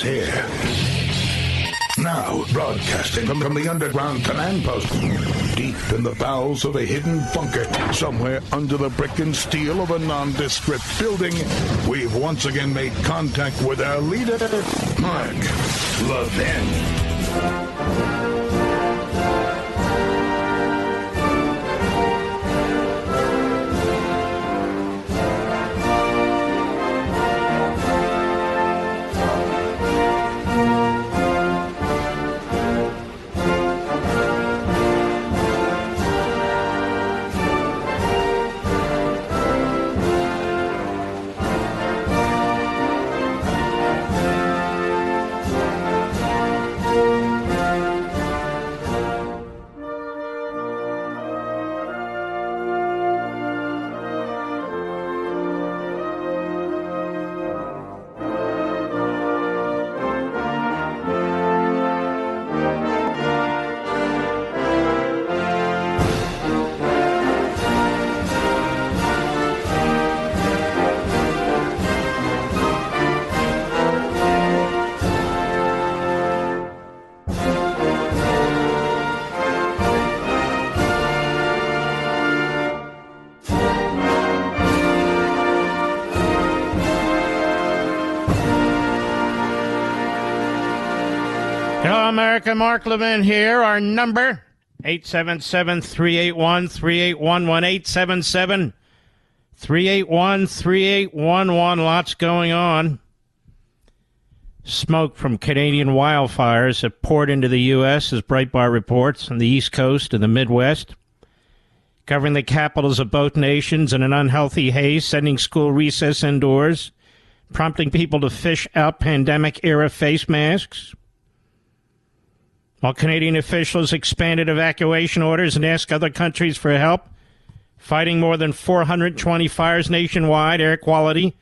here. Now, broadcasting from the underground command post, deep in the bowels of a hidden bunker, somewhere under the brick and steel of a nondescript building, we've once again made contact with our leader, Mark Levin. America, Mark Levin here. Our number, 877-381-3811, 877-381-3811. Lots going on. Smoke from Canadian wildfires have poured into the U.S., as Breitbart reports, on the East Coast and the Midwest, covering the capitals of both nations in an unhealthy haze, sending school recess indoors, prompting people to fish out pandemic-era face masks. While Canadian officials expanded evacuation orders and asked other countries for help, fighting more than 420 fires nationwide, air quality,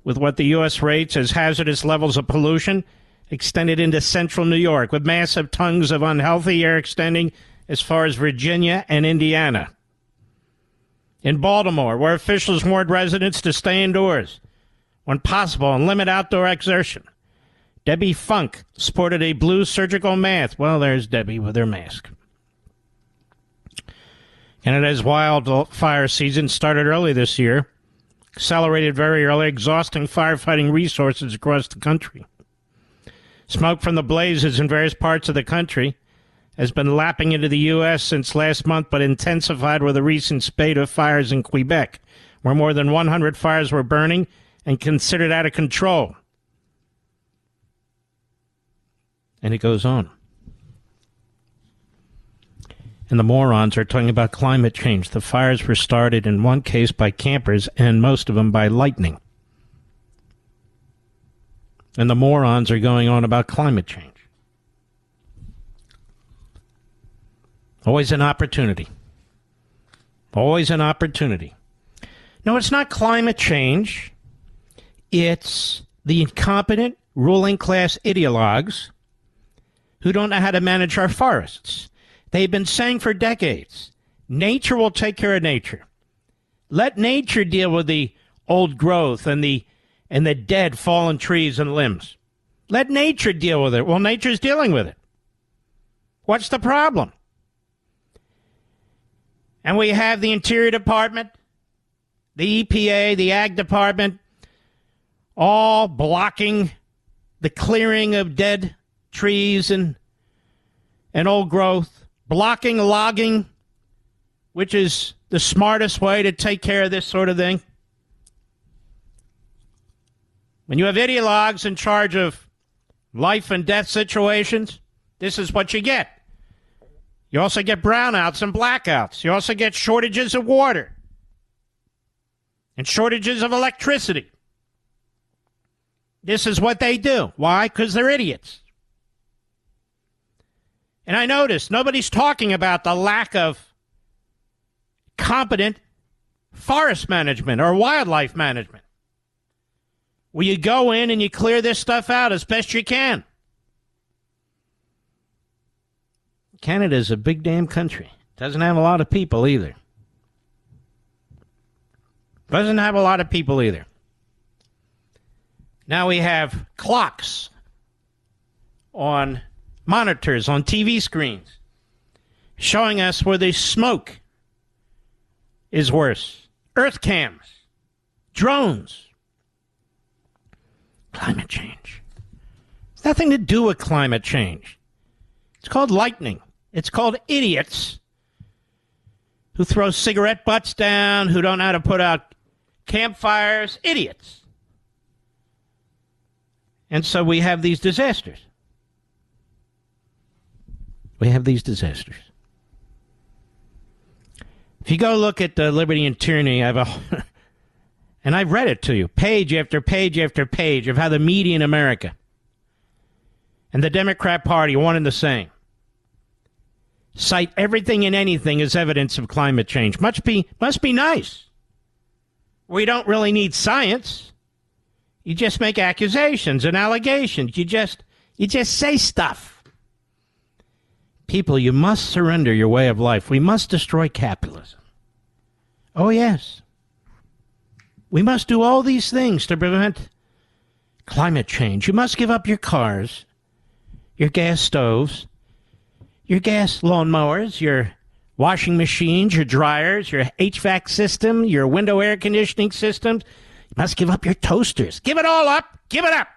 with what the U.S. rates as hazardous levels of pollution, extended into central New York, with massive tongues of unhealthy air extending as far as Virginia and Indiana. In Baltimore, where officials warned residents to stay indoors when possible and limit outdoor exertion, Debbie Funk sported a blue surgical mask. Well, there's Debbie with her mask. Canada's wildfire season started early this year, accelerated very early, exhausting firefighting resources across the country. Smoke from the blazes in various parts of the country has been lapping into the U.S. since last month, but intensified with a recent spate of fires in Quebec, where more than 100 fires were burning and considered out of control. And it goes on. And the morons are talking about climate change. The fires were started in one case by campers and most of them by lightning. And the morons are going on about climate change. Always an opportunity. Always an opportunity. No, it's not climate change. It's the incompetent ruling class ideologues who don't know how to manage our forests. They've been saying for decades, nature will take care of nature. Let nature deal with the old growth and the dead fallen trees and limbs. Let nature deal with it. Well, nature's dealing with it. What's the problem? And we have the Interior Department, the EPA, the Ag Department, all blocking the clearing of dead trees and old growth, blocking logging, which is the smartest way to take care of this sort of thing. When you have ideologues in charge of life and death situations, this is what you get. You also get brownouts and blackouts. You also get shortages of water and shortages of electricity. This is what they do. Why? Because they're idiots. And I noticed nobody's talking about the lack of competent forest management or wildlife management, where you go in and you clear this stuff out as best you can. Canada's a big damn country. Doesn't have a lot of people either. Doesn't have a lot of people either. Now we have clocks on monitors, on TV screens, showing us where the smoke is worse. Earth cams, drones. Climate change. It's nothing to do with climate change. It's called lightning. It's called idiots who throw cigarette butts down, who don't know how to put out campfires. Idiots. And so we have these disasters. We have these disasters. If you go look at Liberty and Tyranny, I have and I've read it to you, page after page after page of how the media in America and the Democrat Party, one and the same, cite everything and anything as evidence of climate change. Must be nice. We don't really need science. You just make accusations and allegations. You just say stuff. People, you must surrender your way of life. We must destroy capitalism. Oh, yes. We must do all these things to prevent climate change. You must give up your cars, your gas stoves, your gas lawnmowers, your washing machines, your dryers, your HVAC system, your window air conditioning systems. You must give up your toasters. Give it all up. Give it up.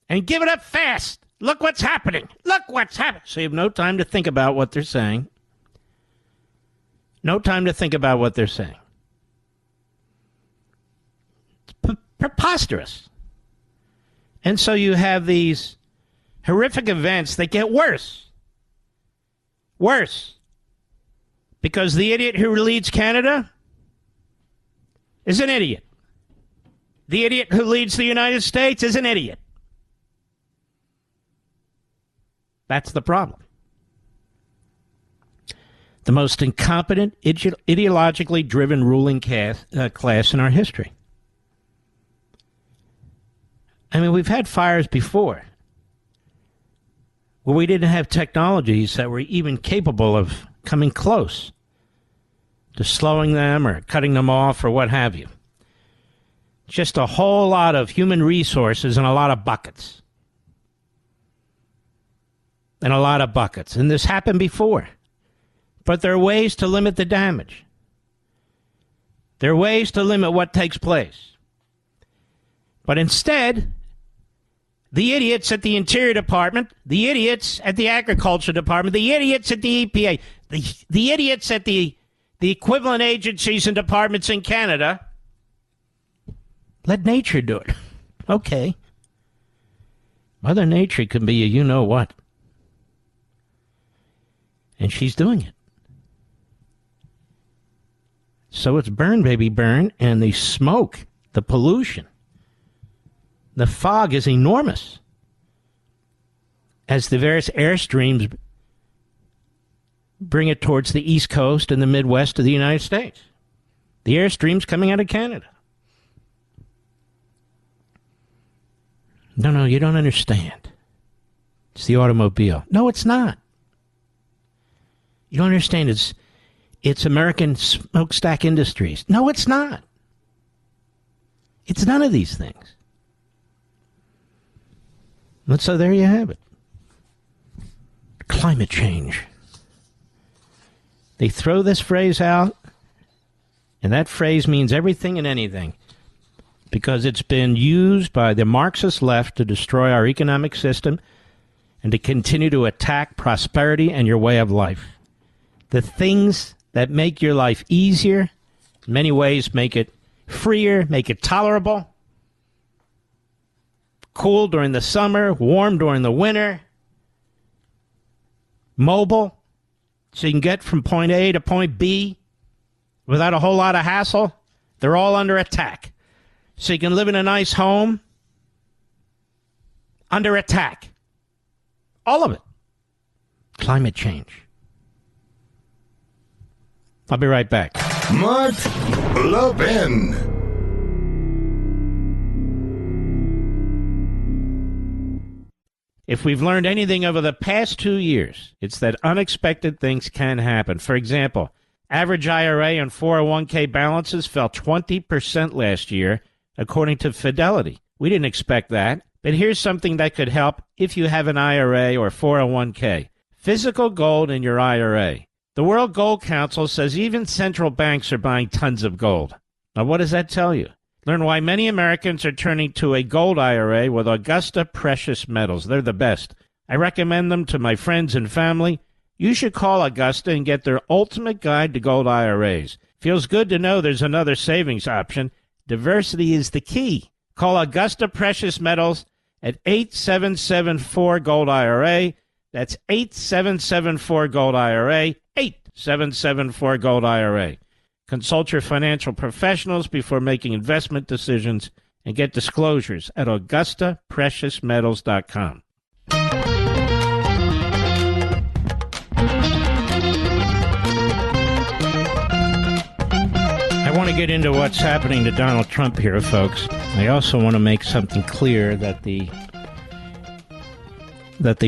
And give it up fast. Look what's happening. Look what's happening. So you have no time to think about what they're saying. No time to think about what they're saying. It's preposterous. And so you have these horrific events that get worse. Worse. Because the idiot who leads Canada is an idiot. The idiot who leads the United States is an idiot. That's the problem. The most incompetent, ideologically driven ruling class in our history. I mean, we've had fires before where we didn't have technologies that were even capable of coming close to slowing them or cutting them off or what have you. Just a whole lot of human resources and a lot of buckets. And a lot of buckets. And this happened before. But there are ways to limit the damage. There are ways to limit what takes place. But instead, the idiots at the Interior Department, the idiots at the Agriculture Department, the idiots at the EPA, the idiots at the equivalent agencies and departments in Canada, let nature do it. Okay. Mother Nature can be a you-know-what. And she's doing it. So it's burn, baby, burn. And the smoke, the pollution, the fog is enormous as the various airstreams bring it towards the East Coast and the Midwest of the United States. The airstreams coming out of Canada. No, you don't understand. It's the automobile. No, it's not. You don't understand. It's American smokestack industries. No, it's not. It's none of these things. And so there you have it. Climate change. They throw this phrase out, and that phrase means everything and anything, because it's been used by the Marxist left to destroy our economic system and to continue to attack prosperity and your way of life. The things that make your life easier, in many ways make it freer, make it tolerable, cool during the summer, warm during the winter, mobile, so you can get from point A to point B without a whole lot of hassle. They're all under attack. So you can live in a nice home under attack. All of it. Climate change. I'll be right back. Mark Levin. If we've learned anything over the past 2 years, it's that unexpected things can happen. For example, average IRA and 401k balances fell 20% last year, according to Fidelity. We didn't expect that. But here's something that could help if you have an IRA or 401k. Physical gold in your IRA. The World Gold Council says even central banks are buying tons of gold. Now, what does that tell you? Learn why many Americans are turning to a gold IRA with Augusta Precious Metals. They're the best. I recommend them to my friends and family. You should call Augusta and get their ultimate guide to gold IRAs. Feels good to know there's another savings option. Diversity is the key. Call Augusta Precious Metals at 8774-GOLD-IRA. That's 8774-GOLD-IRA, 8774-GOLD-IRA. Consult your financial professionals before making investment decisions and get disclosures at AugustaPreciousMetals.com. I want to get into what's happening to Donald Trump here, folks. I also want to make something clear that the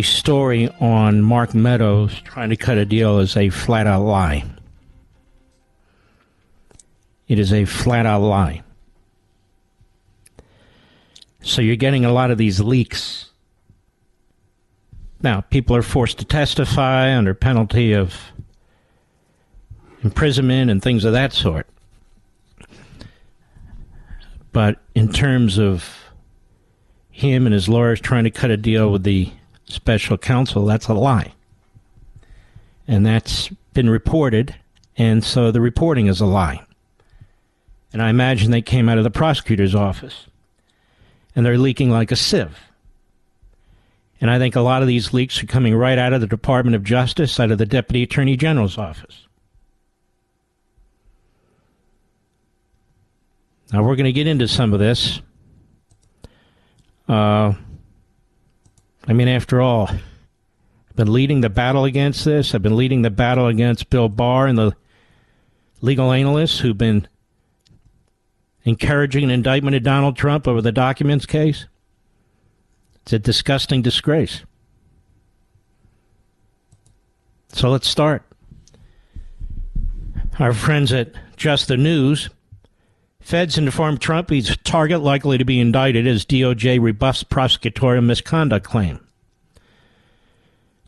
story on Mark Meadows trying to cut a deal is a flat-out lie. It is a flat-out lie. So you're getting a lot of these leaks. Now, people are forced to testify under penalty of imprisonment and things of that sort. But in terms of him and his lawyers trying to cut a deal with the special counsel, that's a lie. And that's been reported, and so the reporting is a lie. And I imagine they came out of the prosecutor's office. And they're leaking like a sieve. And I think a lot of these leaks are coming right out of the Department of Justice, out of the Deputy Attorney General's office. Now, we're going to get into some of this. After all, I've been leading the battle against this. I've been leading the battle against Bill Barr and the legal analysts who've been encouraging an indictment of Donald Trump over the documents case. It's a disgusting disgrace. So let's start. Our friends at Just the News. Feds informed Trump he's a target likely to be indicted as DOJ rebuffs prosecutorial misconduct claim.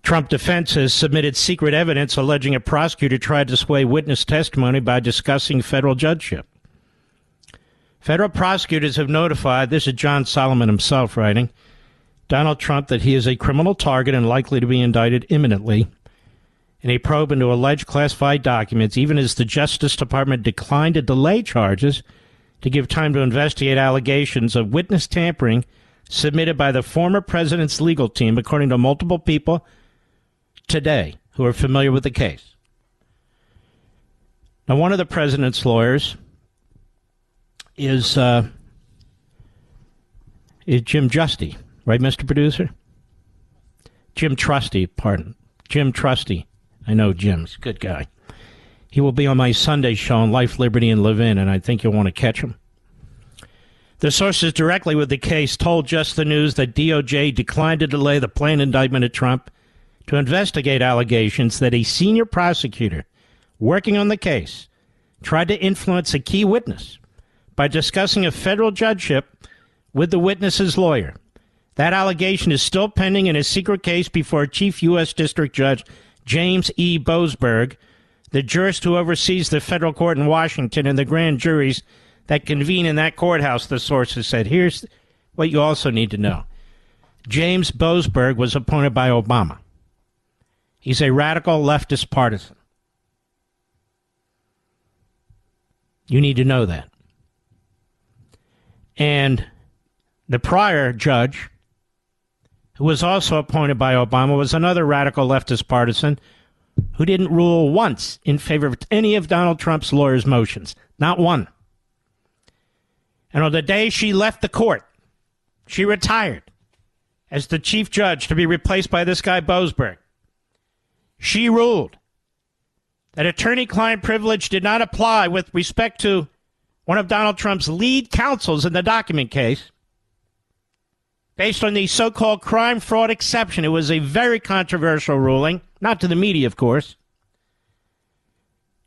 Trump defense has submitted secret evidence alleging a prosecutor tried to sway witness testimony by discussing federal judgeship. Federal prosecutors have notified, this is John Solomon himself writing, Donald Trump that he is a criminal target and likely to be indicted imminently in a probe into alleged classified documents, even as the Justice Department declined to delay charges to give time to investigate allegations of witness tampering submitted by the former president's legal team, according to multiple people today who are familiar with the case. Now, one of the president's lawyers is Jim Justy, right, Mr. Producer? Jim Trusty, pardon. Jim Trusty. I know Jim's a good guy. He will be on my Sunday show on Life, Liberty, and Levin, and I think you'll want to catch him. The sources directly with the case told Just the News that DOJ declined to delay the planned indictment of Trump to investigate allegations that a senior prosecutor working on the case tried to influence a key witness by discussing a federal judgeship with the witness's lawyer. That allegation is still pending in a secret case before Chief U.S. District Judge James E. Boasberg, the jurist who oversees the federal court in Washington and the grand juries that convene in that courthouse, the sources said. Here's what you also need to know. James Boasberg was appointed by Obama. He's a radical leftist partisan. You need to know that. And the prior judge, who was also appointed by Obama, was another radical leftist partisan who didn't rule once in favor of any of Donald Trump's lawyers' motions. Not one. And on the day she left the court, she retired as the chief judge to be replaced by this guy Boasberg. She ruled that attorney-client privilege did not apply with respect to one of Donald Trump's lead counsels in the document case, based on the so-called crime fraud exception. It was a very controversial ruling, not to the media, of course.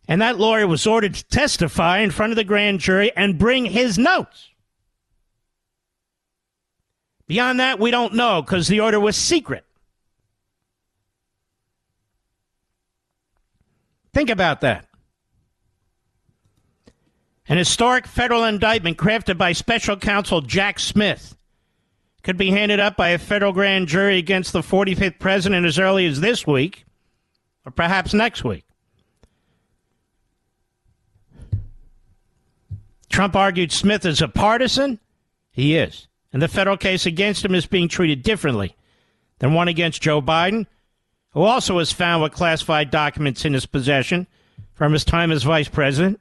And that lawyer was ordered to testify in front of the grand jury and bring his notes. Beyond that, we don't know because the order was secret. Think about that. An historic federal indictment crafted by special counsel Jack Smith could be handed up by a federal grand jury against the 45th president as early as this week, or perhaps next week. Trump argued Smith is a partisan. He is. And the federal case against him is being treated differently than one against Joe Biden, who also was found with classified documents in his possession from his time as vice president.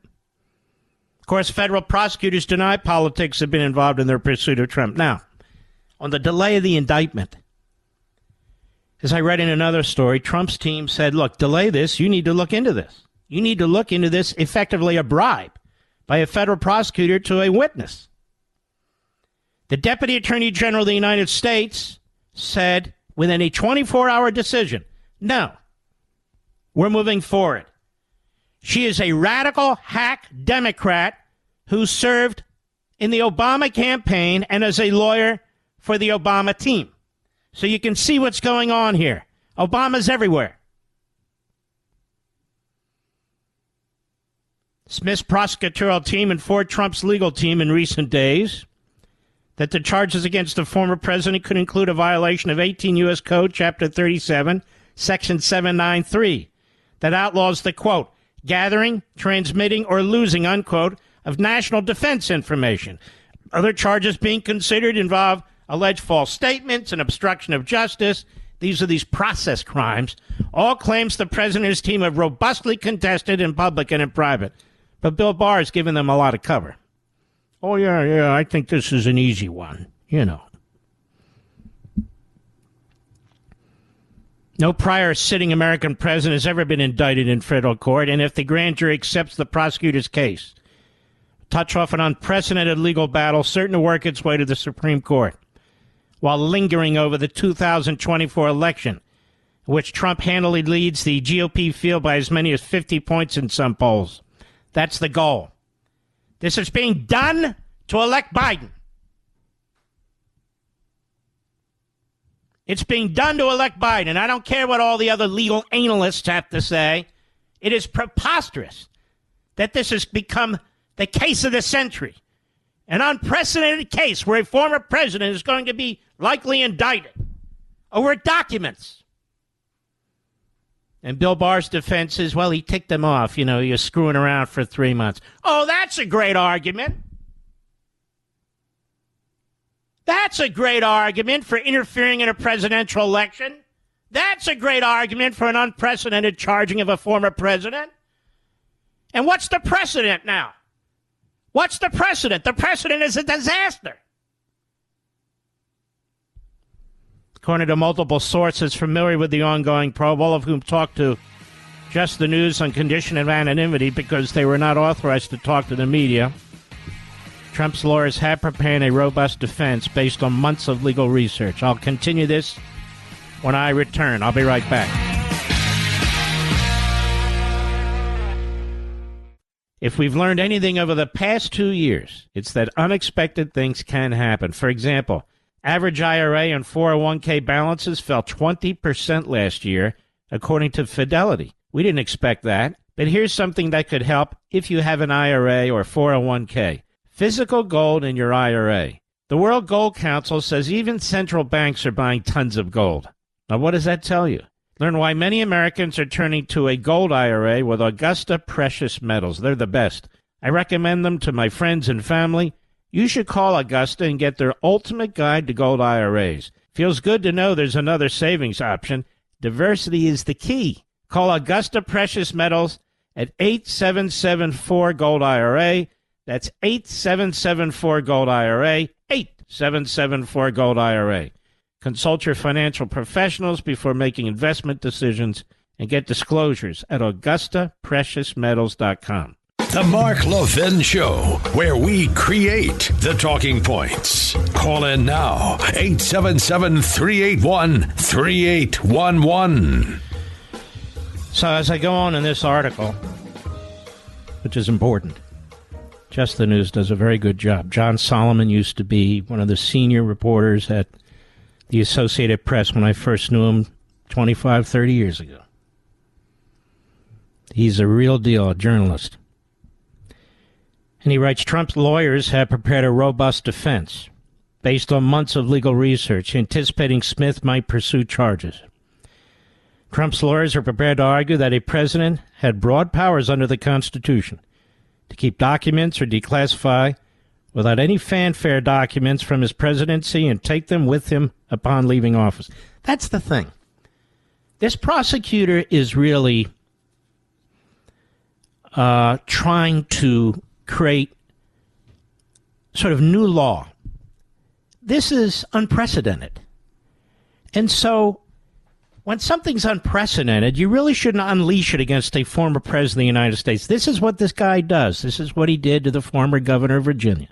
Of course, federal prosecutors deny politics have been involved in their pursuit of Trump. Now, on the delay of the indictment, as I read in another story, Trump's team said, look, delay this. You need to look into this. You need to look into this, effectively a bribe by a federal prosecutor to a witness. The Deputy Attorney General of the United States said within a 24-hour decision, no, we're moving forward. She is a radical hack Democrat who served in the Obama campaign and as a lawyer for the Obama team. So you can see what's going on here. Obama's everywhere. Smith's prosecutorial team informed Trump's legal team in recent days that the charges against the former president could include a violation of 18 U.S. Code, Chapter 37, Section 793, that outlaws the, quote, gathering, transmitting, or losing, unquote, of national defense information. Other charges being considered involve alleged false statements and obstruction of justice. These are these process crimes. All claims the president and his team have robustly contested in public and in private. But Bill Barr has given them a lot of cover. Oh, yeah, I think this is an easy one, you know. No prior sitting American president has ever been indicted in federal court, and if the grand jury accepts the prosecutor's case, touch off an unprecedented legal battle certain to work its way to the Supreme Court, while lingering over the 2024 election, which Trump handily leads the GOP field by as many as 50 points in some polls. That's the goal. This is being done to elect Biden. It's being done to elect Biden. I don't care what all the other legal analysts have to say. It is preposterous that this has become the case of the century. An unprecedented case where a former president is going to be likely indicted over documents. And Bill Barr's defense is, well, he ticked them off. You know, you're screwing around for 3 months. Oh, that's a great argument. That's a great argument for interfering in a presidential election. That's a great argument for an unprecedented charging of a former president. And what's the precedent now? What's the precedent? The precedent is a disaster. According to multiple sources familiar with the ongoing probe, all of whom talked to Just the News on condition of anonymity because they were not authorized to talk to the media, Trump's lawyers have prepared a robust defense based on months of legal research. I'll continue this when I return. I'll be right back. If we've learned anything over the past 2 years, it's that unexpected things can happen. For example, average IRA and 401k balances fell 20% last year, according to Fidelity. We didn't expect that, but here's something that could help if you have an IRA or 401k. Physical gold in your IRA. The World Gold Council says even central banks are buying tons of gold. Now, what does that tell you? Learn why many Americans are turning to a gold IRA with Augusta Precious Metals. They're the best. I recommend them to my friends and family. You should call Augusta and get their ultimate guide to gold IRAs. Feels good to know there's another savings option. Diversity is the key. Call Augusta Precious Metals at 8774-GOLD-IRA. That's 8774-GOLD-IRA, 8774-GOLD-IRA. Consult your financial professionals before making investment decisions and get disclosures at AugustaPreciousMetals.com. The Mark Levin Show, where we create the talking points. Call in now, 877-381-3811. So as I go on in this article, which is important, Just the News does a very good job. John Solomon used to be one of the senior reporters at the Associated Press when I first knew him 25, 30 years ago. He's a real deal, a journalist. And he writes, Trump's lawyers have prepared a robust defense based on months of legal research, anticipating Smith might pursue charges. Trump's lawyers are prepared to argue that a president had broad powers under the Constitution to keep documents or declassify without any fanfare documents from his presidency and take them with him upon leaving office. That's the thing. This prosecutor is really trying to create sort of new law. This is unprecedented. And so when something's unprecedented, you really shouldn't unleash it against a former president of the United States. This is what this guy does. This is what he did to the former governor of Virginia.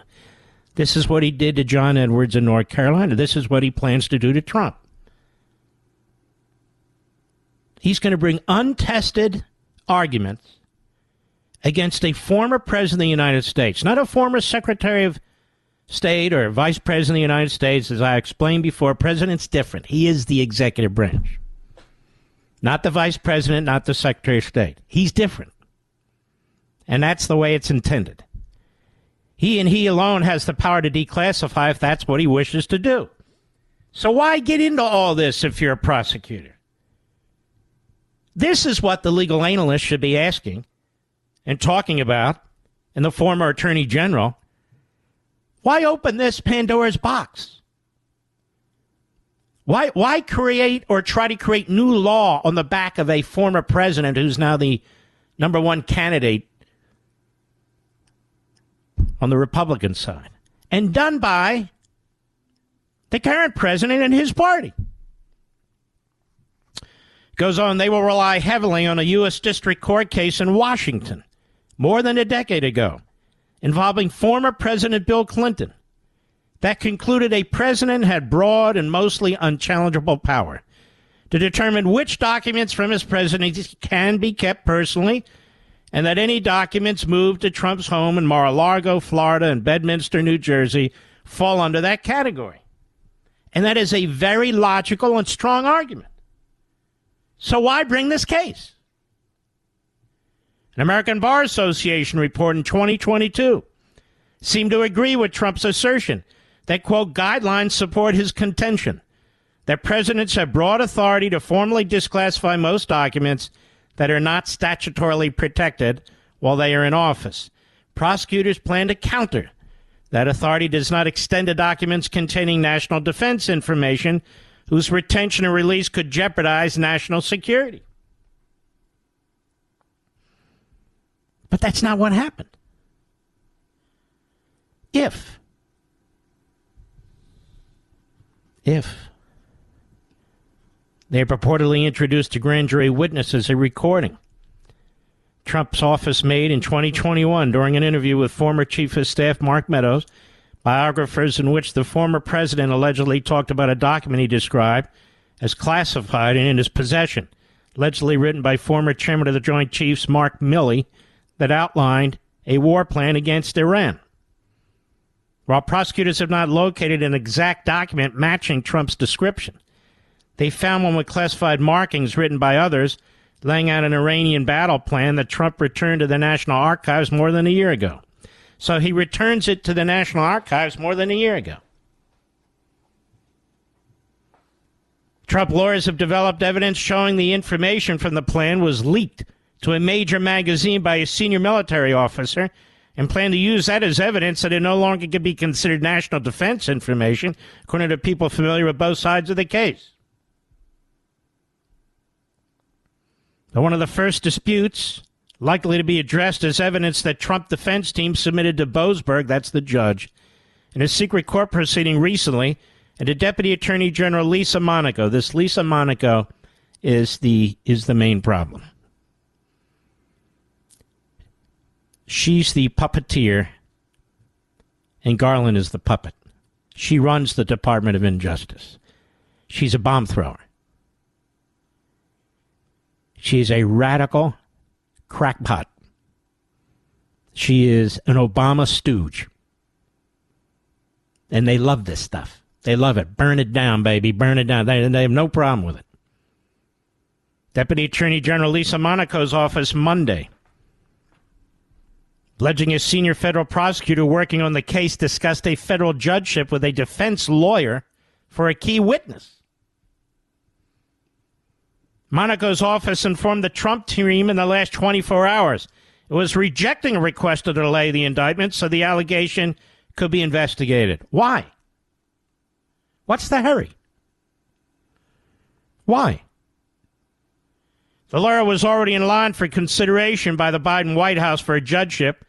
This is what he did to John Edwards in North Carolina. This is what he plans to do to Trump. He's going to bring untested arguments against a former president of the United States, not a former Secretary of State or Vice President of the United States. As I explained before, President's different. He is the executive branch. Not the Vice President, not the Secretary of State. He's different. And that's the way it's intended. He and he alone has the power to declassify if that's what he wishes to do. So why get into all this if you're a prosecutor? This is what the legal analyst should be asking and talking about, and the former Attorney General. Why open this Pandora's box? Why create or try to create new law on the back of a former president who's now the number one candidate on the Republican side, and done by the current president and his party? Goes on, they will rely heavily on a U.S. District Court case in Washington more than a decade ago involving former President Bill Clinton that concluded a president had broad and mostly unchallengeable power to determine which documents from his presidency can be kept personally, and that any documents moved to Trump's home in Mar-a-Lago, Florida, and Bedminster, New Jersey fall under that category. And that is a very logical and strong argument. So why bring this case? An American Bar Association report in 2022 seemed to agree with Trump's assertion that, quote, guidelines support his contention that presidents have broad authority to formally declassify most documents that are not statutorily protected while they are in office. Prosecutors plan to counter that authority does not extend to documents containing national defense information whose retention or release could jeopardize national security. But that's not what happened. If they purportedly introduced to grand jury witnesses a recording Trump's office made in 2021 during an interview with former Chief of Staff Mark Meadows, biographers in which the former president allegedly talked about a document he described as classified and in his possession, allegedly written by former Chairman of the Joint Chiefs Mark Milley, that outlined a war plan against Iran. While prosecutors have not located an exact document matching Trump's description, they found one with classified markings written by others laying out an Iranian battle plan that Trump returned to the National Archives more than a year ago. So he returns it to the National Archives more than a year ago. Trump lawyers have developed evidence showing the information from the plan was leaked to a major magazine by a senior military officer and plan to use that as evidence that it no longer could be considered national defense information, according to people familiar with both sides of the case. But one of the first disputes likely to be addressed is evidence that Trump defense team submitted to Boasberg, that's the judge, in a secret court proceeding recently, and to Deputy Attorney General Lisa Monaco. This Lisa Monaco is the main problem. She's the puppeteer, and Garland is the puppet. She runs the Department of Injustice. She's a bomb thrower. She's a radical crackpot. She is an Obama stooge. And they love this stuff. They love it. Burn it down, baby. Burn it down. They have no problem with it. Deputy Attorney General Lisa Monaco's office Monday, alleging a senior federal prosecutor working on the case discussed a federal judgeship with a defense lawyer for a key witness. Monaco's office informed the Trump team in the last 24 hours it was rejecting a request to delay the indictment so the allegation could be investigated. Why? What's the hurry? Why? The lawyer was already in line for consideration by the Biden White House for a judgeship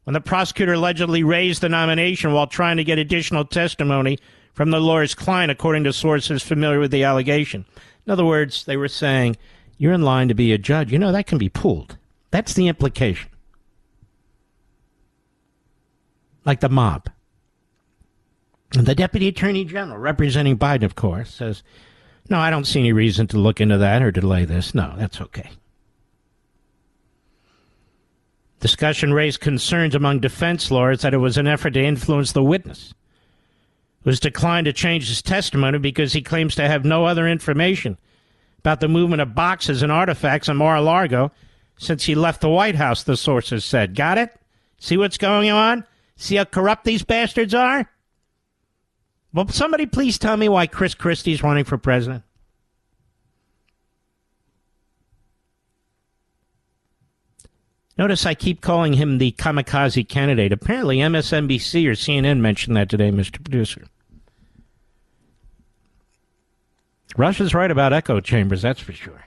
when the prosecutor allegedly raised the nomination while trying to get additional testimony from the lawyer's client, according to sources familiar with the allegation. In other words, they were saying, you're in line to be a judge. You know, that can be pulled. That's the implication. Like the mob. And the Deputy Attorney General, representing Biden, of course, says, no, I don't see any reason to look into that or delay this. No, that's okay. Discussion raised concerns among defense lawyers that it was an effort to influence the witness, who has declined to change his testimony because he claims to have no other information about the movement of boxes and artifacts in Mar-a-Lago since he left the White House, the sources said. Got it? See what's going on? See how corrupt these bastards are? Will somebody please tell me why Chris Christie's running for president? Notice I keep calling him the kamikaze candidate. Apparently MSNBC or CNN mentioned that today, Mr. Producer. Russia's right about echo chambers, that's for sure.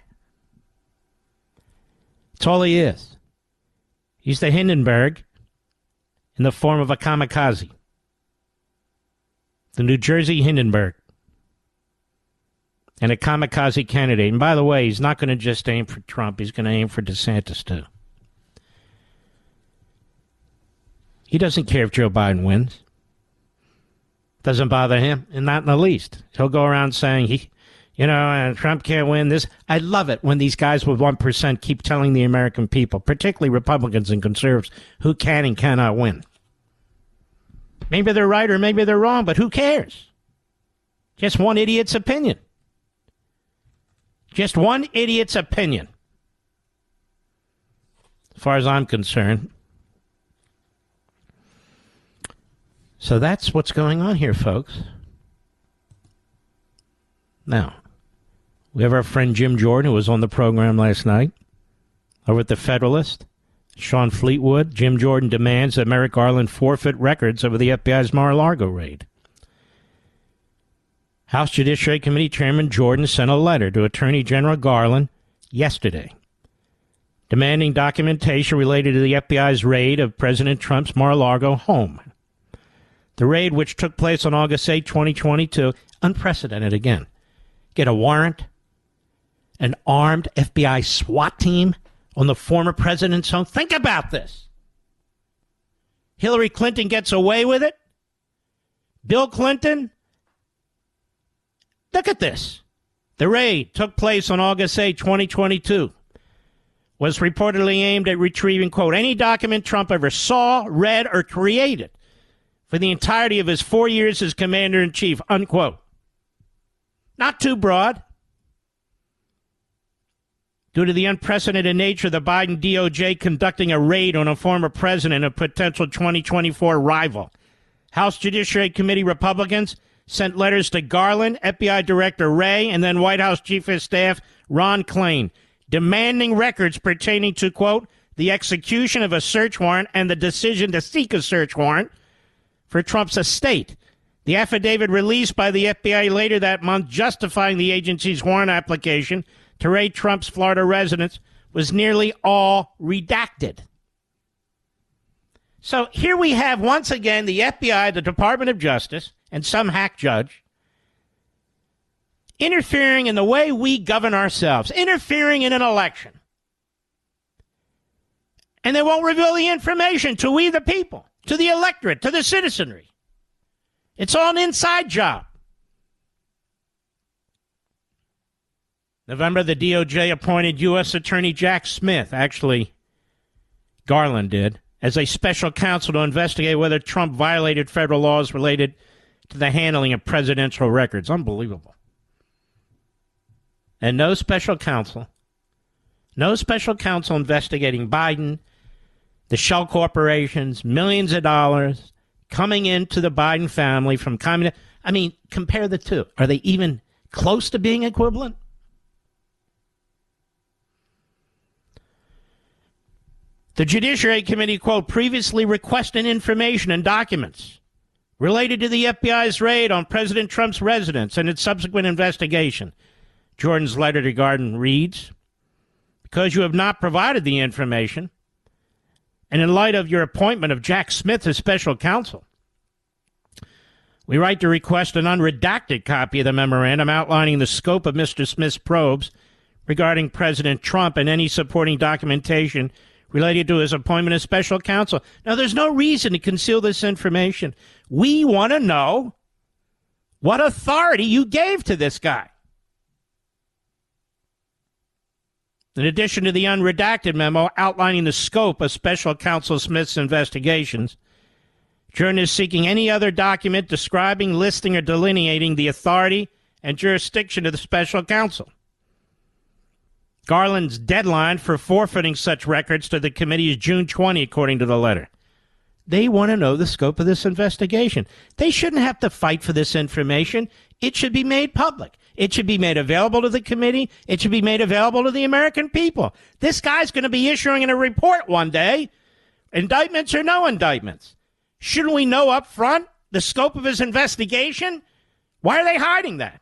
That's all he is. He's the Hindenburg in the form of a kamikaze. The New Jersey Hindenburg. And a kamikaze candidate. And by the way, he's not going to just aim for Trump. He's going to aim for DeSantis, too. He doesn't care if Joe Biden wins. Doesn't bother him, and not in the least. He'll go around saying, Trump can't win this. I love it when these guys with 1% keep telling the American people, particularly Republicans and conservatives, who can and cannot win. Maybe they're right or maybe they're wrong, but who cares? Just one idiot's opinion. Just one idiot's opinion. As far as I'm concerned. So that's what's going on here, folks. Now, we have our friend Jim Jordan, who was on the program last night, over at The Federalist. Sean Fleetwood. Jim Jordan demands that Merrick Garland forfeit records over the FBI's Mar-a-Lago raid. House Judiciary Committee Chairman Jordan sent a letter to Attorney General Garland yesterday, demanding documentation related to the FBI's raid of President Trump's Mar-a-Lago home. The raid, which took place on August 8, 2022, unprecedented again. Get a warrant, an armed FBI SWAT team on the former president's home. Think about this. Hillary Clinton gets away with it. Bill Clinton. Look at this. The raid took place on August 8, 2022. Was reportedly aimed at retrieving, quote, any document Trump ever saw, read, or created for the entirety of his 4 years as commander-in-chief, unquote. Not too broad. Due to the unprecedented nature of the Biden DOJ conducting a raid on a former president, a potential 2024 rival, House Judiciary Committee Republicans sent letters to Garland, FBI Director Wray, and then White House Chief of Staff Ron Klain, demanding records pertaining to, quote, the execution of a search warrant and the decision to seek a search warrant for Trump's estate. The affidavit released by the FBI later that month justifying the agency's warrant application to raid Trump's Florida residence was nearly all redacted. So here we have once again the FBI, the Department of Justice, and some hack judge interfering in the way we govern ourselves, interfering in an election. And they won't reveal the information to we the people, to the electorate, to the citizenry. It's all an inside job. November, the DOJ appointed U.S. Attorney Jack Smith, actually Garland did, as a special counsel to investigate whether Trump violated federal laws related to the handling of presidential records. Unbelievable. And no special counsel investigating Biden, the shell corporations, millions of dollars coming into the Biden family from communist. I mean, compare the two. Are they even close to being equivalent? The Judiciary Committee, quote, previously requested information and documents related to the FBI's raid on President Trump's residence and its subsequent investigation. Jordan's letter to Garland reads, because you have not provided the information, and in light of your appointment of Jack Smith as special counsel, we write to request an unredacted copy of the memorandum outlining the scope of Mr. Smith's probes regarding President Trump and any supporting documentation related to his appointment as special counsel. Now, there's no reason to conceal this information. We want to know what authority you gave to this guy. In addition to the unredacted memo outlining the scope of special counsel Smith's investigations, Jordan is seeking any other document describing, listing, or delineating the authority and jurisdiction of the special counsel. Garland's deadline for forfeiting such records to the committee is June 20, according to the letter. They want to know the scope of this investigation. They shouldn't have to fight for this information. It should be made public. It should be made available to the committee. It should be made available to the American people. This guy's going to be issuing a report one day, indictments or no indictments. Shouldn't we know up front the scope of his investigation? Why are they hiding that?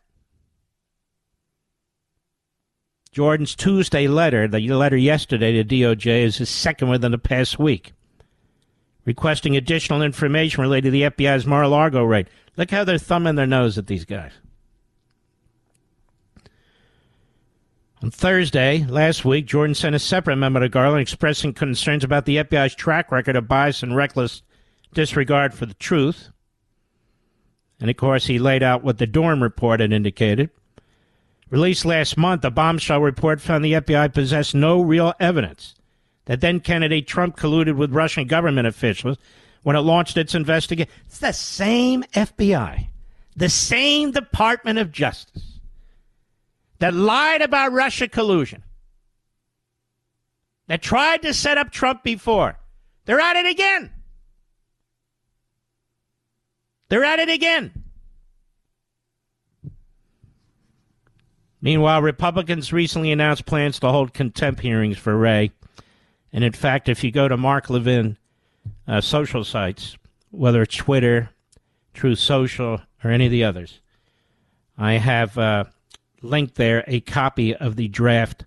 Jordan's Tuesday letter, the letter yesterday to DOJ, is his second within the past week, requesting additional information related to the FBI's Mar-a-Lago raid. Look how they're thumbing their nose at these guys. On Thursday, last week, Jordan sent a separate memo to Garland expressing concerns about the FBI's track record of bias and reckless disregard for the truth. And, of course, he laid out what the Dorn report had indicated. Released last month, a bombshell report found the FBI possessed no real evidence that then-candidate Trump colluded with Russian government officials when it launched its investigation. It's the same FBI, the same Department of Justice that lied about Russia collusion, that tried to set up Trump before. They're at it again. They're at it again. Meanwhile, Republicans recently announced plans to hold contempt hearings for Wray. And in fact, if you go to Mark Levin social sites, whether it's Twitter, Truth Social, or any of the others, I have linked there a copy of the draft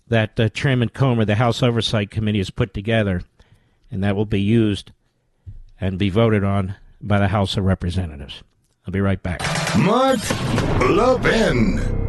that Chairman Comer, the House Oversight Committee, has put together, and that will be used and be voted on by the House of Representatives. I'll be right back. Mark Levin.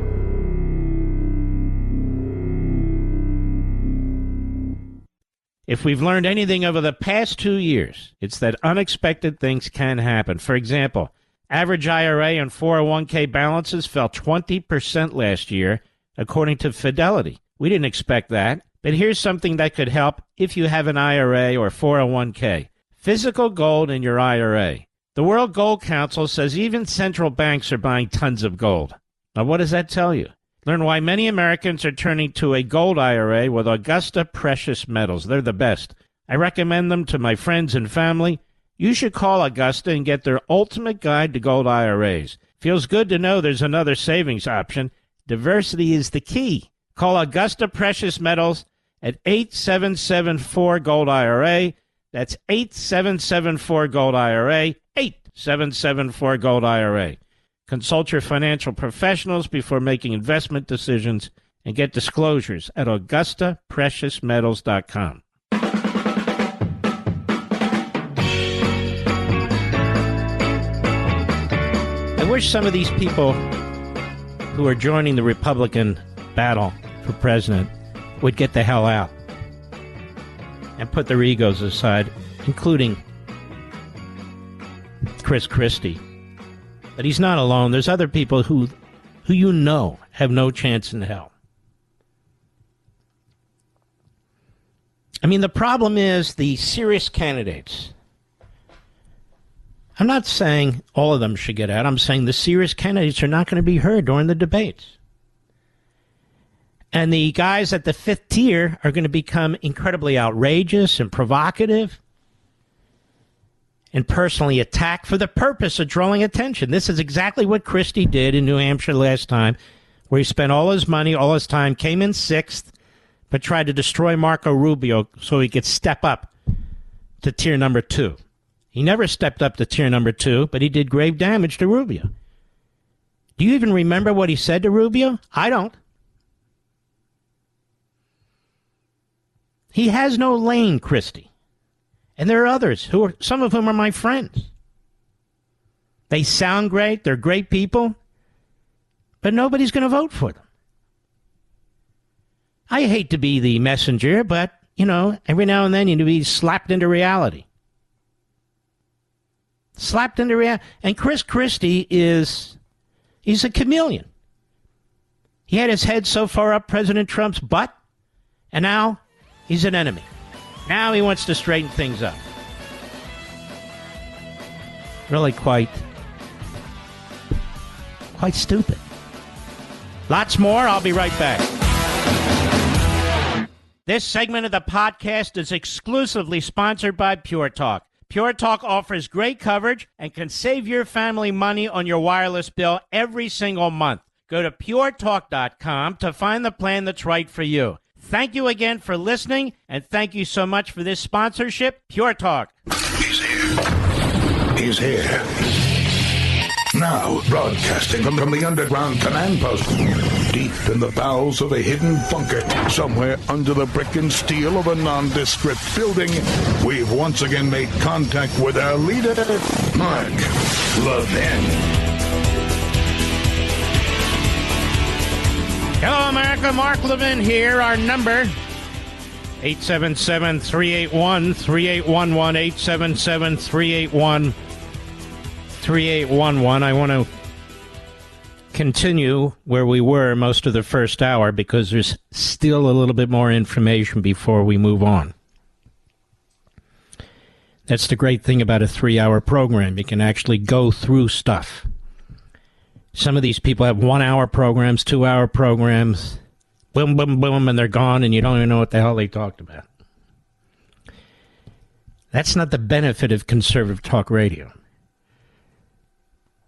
If we've learned anything over the past 2 years, it's that unexpected things can happen. For example, average IRA and 401k balances fell 20% last year, according to Fidelity. We didn't expect that, but here's something that could help if you have an IRA or 401k. Physical gold in your IRA. The World Gold Council says even central banks are buying tons of gold. Now, what does that tell you? Learn why many Americans are turning to a gold IRA with Augusta Precious Metals. They're the best. I recommend them to my friends and family. You should call Augusta and get their ultimate guide to gold IRAs. Feels good to know there's another savings option. Diversity is the key. Call Augusta Precious Metals at 8774-GOLD-IRA. That's 8774-GOLD-IRA, 8774-GOLD-IRA. Consult your financial professionals before making investment decisions and get disclosures at AugustaPreciousMetals.com. I wish some of these people who are joining the Republican battle for president would get the hell out and put their egos aside, including Chris Christie. But he's not alone. There's other people who you know have no chance in hell. I mean, the problem is the serious candidates. I'm not saying all of them should get out. I'm saying the serious candidates are not going to be heard during the debates. And the guys at the fifth tier are going to become incredibly outrageous and provocative and personally attack for the purpose of drawing attention. This is exactly what Christie did in New Hampshire last time, where he spent all his money, all his time, came in sixth, but tried to destroy Marco Rubio so he could step up to tier number 2. He never stepped up to tier number 2, but he did grave damage to Rubio. Do you even remember what he said to Rubio? I don't. He has no lane, Christie. And there are others, some of whom are my friends. They sound great, they're great people, but nobody's going to vote for them. I hate to be the messenger, but, every now and then you need to be slapped into reality. Slapped into reality. And Chris Christie he's a chameleon. He had his head so far up President Trump's butt, and now he's an enemy. Now he wants to straighten things up. Really quite stupid. Lots more. I'll be right back. This segment of the podcast is exclusively sponsored by Pure Talk. Pure Talk offers great coverage and can save your family money on your wireless bill every single month. Go to puretalk.com to find the plan that's right for you. Thank you again for listening, and thank you so much for this sponsorship, Pure Talk. He's here. He's here. Now, broadcasting from the underground command post, deep in the bowels of a hidden bunker, somewhere under the brick and steel of a nondescript building, we've once again made contact with our leader, Mark Levin. Hello, America. Mark Levin here. Our number, 877-381-3811, 877-381-3811. I want to continue where we were most of the first hour because there's still a little bit more information before we move on. That's the great thing about a 3-hour program. You can actually go through stuff. Some of these people have 1-hour programs, 2-hour programs, boom, boom, boom, and they're gone, and you don't even know what the hell they talked about. That's not the benefit of conservative talk radio.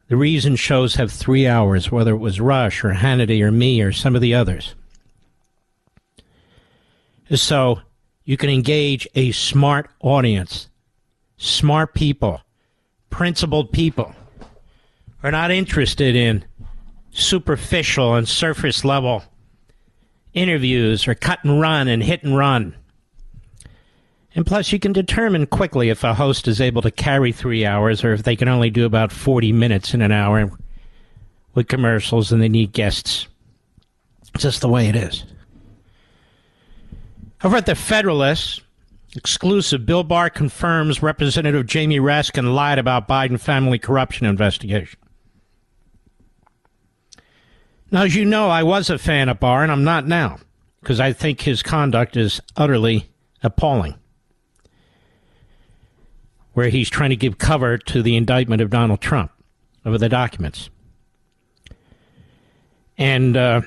The reason shows have 3 hours, whether it was Rush or Hannity or me or some of the others, is so you can engage a smart audience, smart people, principled people. Are not interested in superficial and surface level interviews or cut and run and hit and run. And plus, you can determine quickly if a host is able to carry 3 hours or if they can only do about 40 minutes in an hour with commercials and they need guests. It's just the way it is. Over at the Federalist, exclusive, Bill Barr confirms Representative Jamie Raskin lied about Biden family corruption investigation. Now, as you know, I was a fan of Barr, and I'm not now, because I think his conduct is utterly appalling, where he's trying to give cover to the indictment of Donald Trump over the documents. And I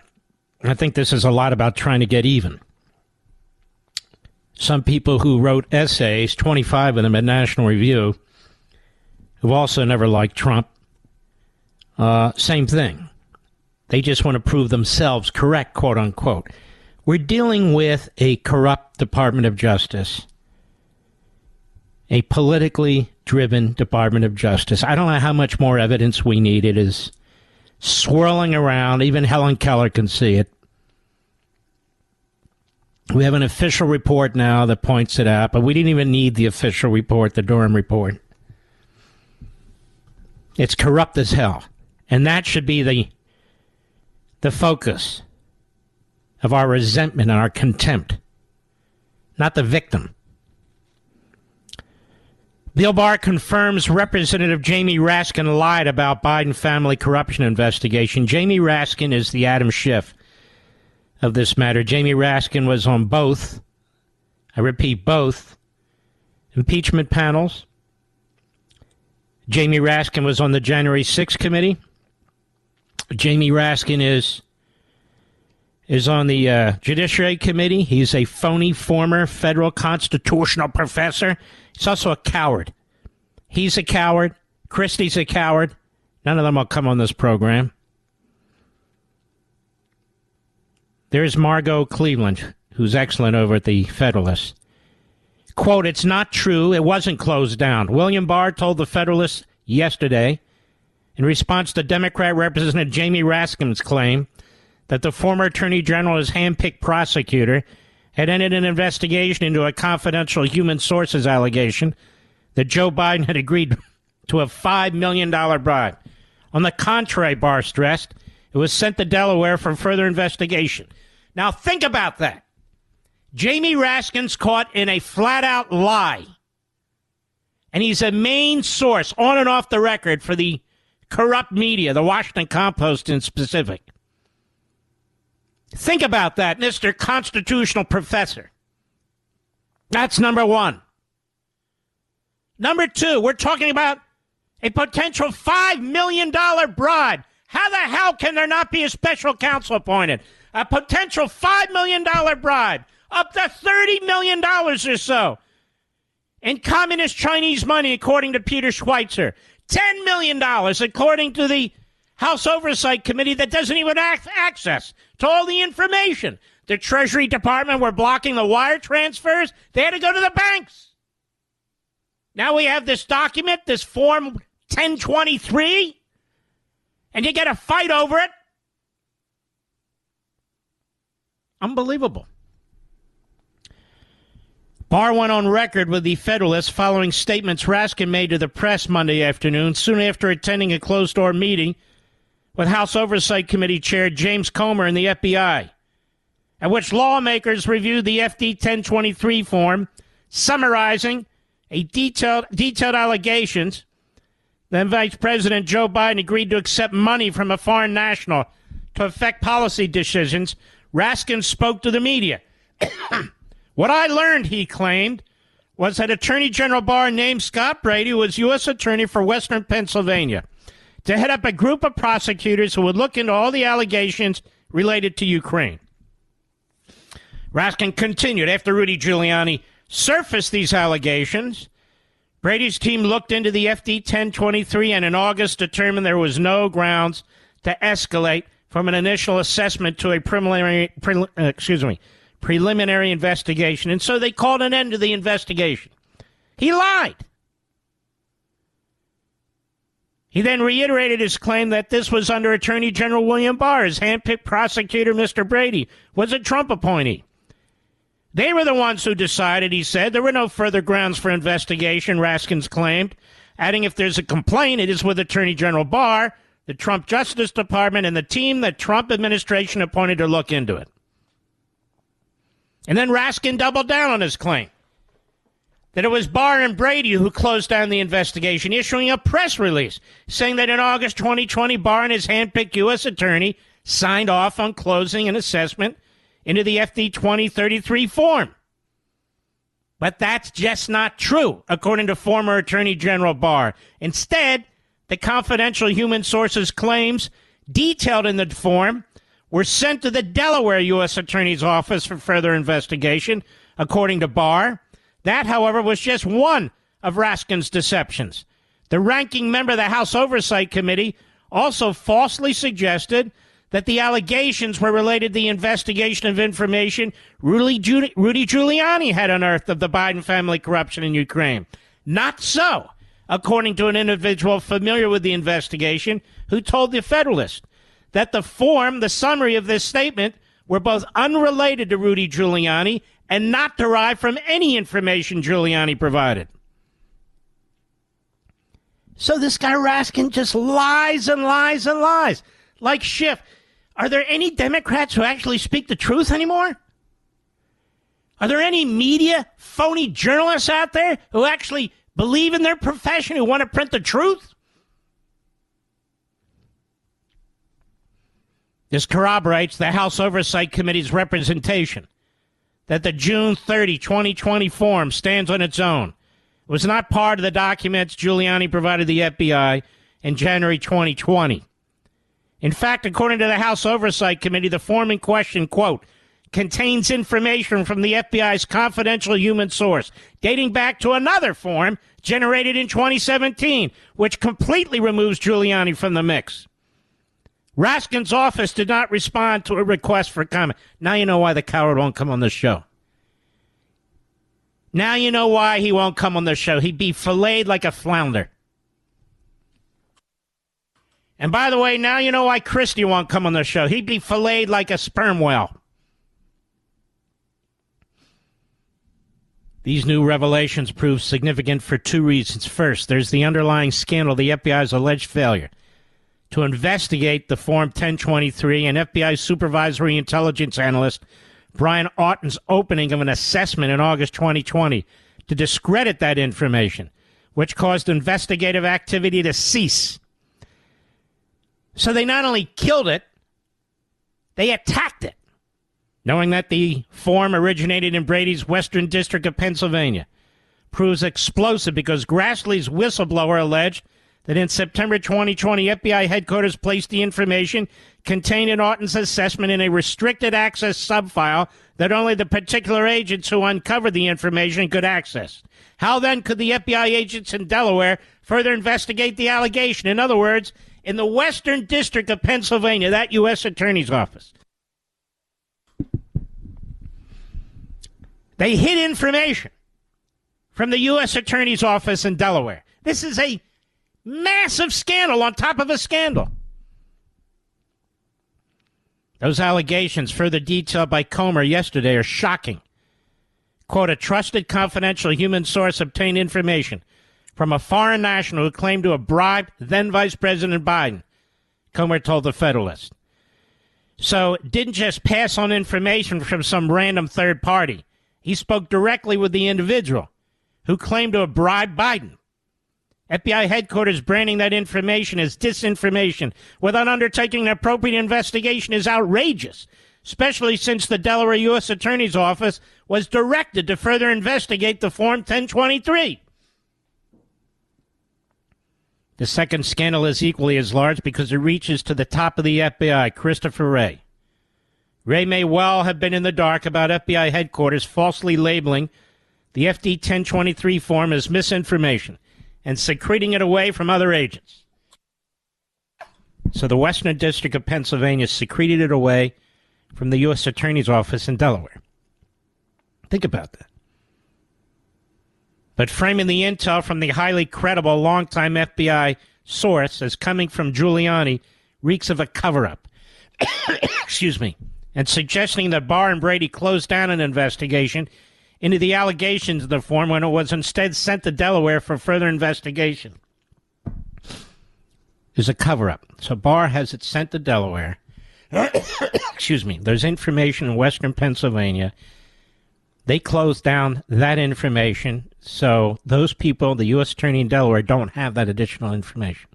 think this is a lot about trying to get even. Some people who wrote essays, 25 of them at National Review, who also never liked Trump, same thing. They just want to prove themselves correct, quote unquote. We're dealing with a corrupt Department of Justice, a politically driven Department of Justice. I don't know how much more evidence we need. It is swirling around. Even Helen Keller can see it. We have an official report now that points it out, but we didn't even need the official report, the Durham report. It's corrupt as hell. And that should be the focus of our resentment and our contempt, not the victim. Bill Barr confirms Representative Jamie Raskin lied about Biden family corruption investigation. Jamie Raskin is the Adam Schiff of this matter. Jamie Raskin was on both I repeat, both impeachment panels. Jamie Raskin was on the January 6th committee. Jamie Raskin is on the Judiciary Committee. He's a phony former federal constitutional professor. He's also a coward. He's a coward. Christie's a coward. None of them will come on this program. There's Margot Cleveland, who's excellent over at the Federalist. Quote, "It's not true. It wasn't closed down." William Barr told the Federalist yesterday, in response to Democrat Representative Jamie Raskin's claim that the former Attorney General, his hand-picked prosecutor, had ended an investigation into a confidential human sources allegation that Joe Biden had agreed to a $5 million bribe. On the contrary, Barr stressed, it was sent to Delaware for further investigation. Now think about that. Jamie Raskin's caught in a flat-out lie. And he's a main source, on and off the record, for the corrupt media, the Washington Compost in specific. Think about that, Mr. Constitutional Professor. That's number one. Number two, we're talking about a potential $5 million bribe. How the hell can there not be a special counsel appointed? A potential $5 million bribe, up to $30 million or so. In communist Chinese money, according to Peter Schweitzer. $10 million, according to the House Oversight Committee that doesn't even have access to all the information. The Treasury Department were blocking the wire transfers. They had to go to the banks. Now we have this document, this Form 1023, and you get a fight over it. Unbelievable. Barr went on record with the Federalist following statements Raskin made to the press Monday afternoon, soon after attending a closed-door meeting with House Oversight Committee Chair James Comer and the FBI, at which lawmakers reviewed the FD 1023 form, summarizing a detailed allegations. Then Vice President Joe Biden agreed to accept money from a foreign national to affect policy decisions. Raskin spoke to the media. What I learned, he claimed, was that Attorney General Barr named Scott Brady, who was U.S. Attorney for Western Pennsylvania, to head up a group of prosecutors who would look into all the allegations related to Ukraine. Raskin continued, after Rudy Giuliani surfaced these allegations, Brady's team looked into the FD 1023 and in August determined there was no grounds to escalate from an initial assessment to a preliminary investigation, and so they called an end to the investigation. He lied. He then reiterated his claim that this was under Attorney General William Barr. His handpicked prosecutor, Mr. Brady, was a Trump appointee. They were the ones who decided, he said. There were no further grounds for investigation, Raskins claimed, adding if there's a complaint, it is with Attorney General Barr, the Trump Justice Department, and the team that Trump administration appointed to look into it. And then Raskin doubled down on his claim that it was Barr and Brady who closed down the investigation, issuing a press release saying that in August 2020, Barr and his handpicked U.S. attorney signed off on closing an assessment into the FD 2033 form. But that's just not true, according to former Attorney General Barr. Instead, the confidential human sources claims detailed in the form were sent to the Delaware U.S. Attorney's Office for further investigation, according to Barr. That, however, was just one of Raskin's deceptions. The ranking member of the House Oversight Committee also falsely suggested that the allegations were related to the investigation of information Rudy Giuliani had unearthed of the Biden family corruption in Ukraine. Not so, according to an individual familiar with the investigation who told the Federalist that the form, the summary of this statement, were both unrelated to Rudy Giuliani and not derived from any information Giuliani provided. So this guy Raskin just lies and lies and lies. Like Schiff. Are there any Democrats who actually speak the truth anymore? Are there any media, phony journalists out there who actually believe in their profession, who want to print the truth? This corroborates the House Oversight Committee's representation that the June 30, 2020 form stands on its own. It was not part of the documents Giuliani provided the FBI in January 2020. In fact, according to the House Oversight Committee, the form in question, quote, contains information from the FBI's confidential human source dating back to another form generated in 2017, which completely removes Giuliani from the mix. Raskin's office did not respond to a request for comment. Now you know why the coward won't come on the show. Now you know why he won't come on the show. He'd be filleted like a flounder. And by the way, now you know why Christie won't come on the show. He'd be filleted like a sperm whale. These new revelations prove significant for two reasons. First, there's the underlying scandal, the FBI's alleged failure to investigate the Form 1023 and FBI supervisory intelligence analyst Brian Aughton's opening of an assessment in August 2020 to discredit that information, which caused investigative activity to cease. So they not only killed it, they attacked it. Knowing that the form originated in Brady's Western District of Pennsylvania proves explosive because Grassley's whistleblower alleged that in September 2020, FBI headquarters placed the information contained in Aughton's assessment in a restricted access subfile that only the particular agents who uncovered the information could access. How then could the FBI agents in Delaware further investigate the allegation? In other words, in the Western District of Pennsylvania, that U.S. Attorney's Office, they hid information from the U.S. Attorney's Office in Delaware. This is a massive scandal on top of a scandal. Those allegations, further detailed by Comer yesterday, are shocking. Quote, a trusted confidential human source obtained information from a foreign national who claimed to have bribed then Vice President Biden, Comer told the Federalist. So didn't just pass on information from some random third party. He spoke directly with the individual who claimed to have bribed Biden. FBI headquarters branding that information as disinformation without undertaking an appropriate investigation is outrageous, especially since the Delaware U.S. Attorney's Office was directed to further investigate the Form 1023. The second scandal is equally as large because it reaches to the top of the FBI, Christopher Wray. Wray may well have been in the dark about FBI headquarters falsely labeling the FD 1023 form as misinformation and secreting it away from other agents. So the Western District of Pennsylvania secreted it away from the U.S. Attorney's Office in Delaware. Think about that. But framing the intel from the highly credible longtime FBI source as coming from Giuliani reeks of a cover-up. Excuse me. And suggesting that Barr and Brady closed down an investigation into the allegations of the form when it was instead sent to Delaware for further investigation is a cover-up. So Barr has it sent to Delaware. Excuse me. There's information in Western Pennsylvania. They closed down that information, so those people, the U.S. Attorney in Delaware, don't have that additional information.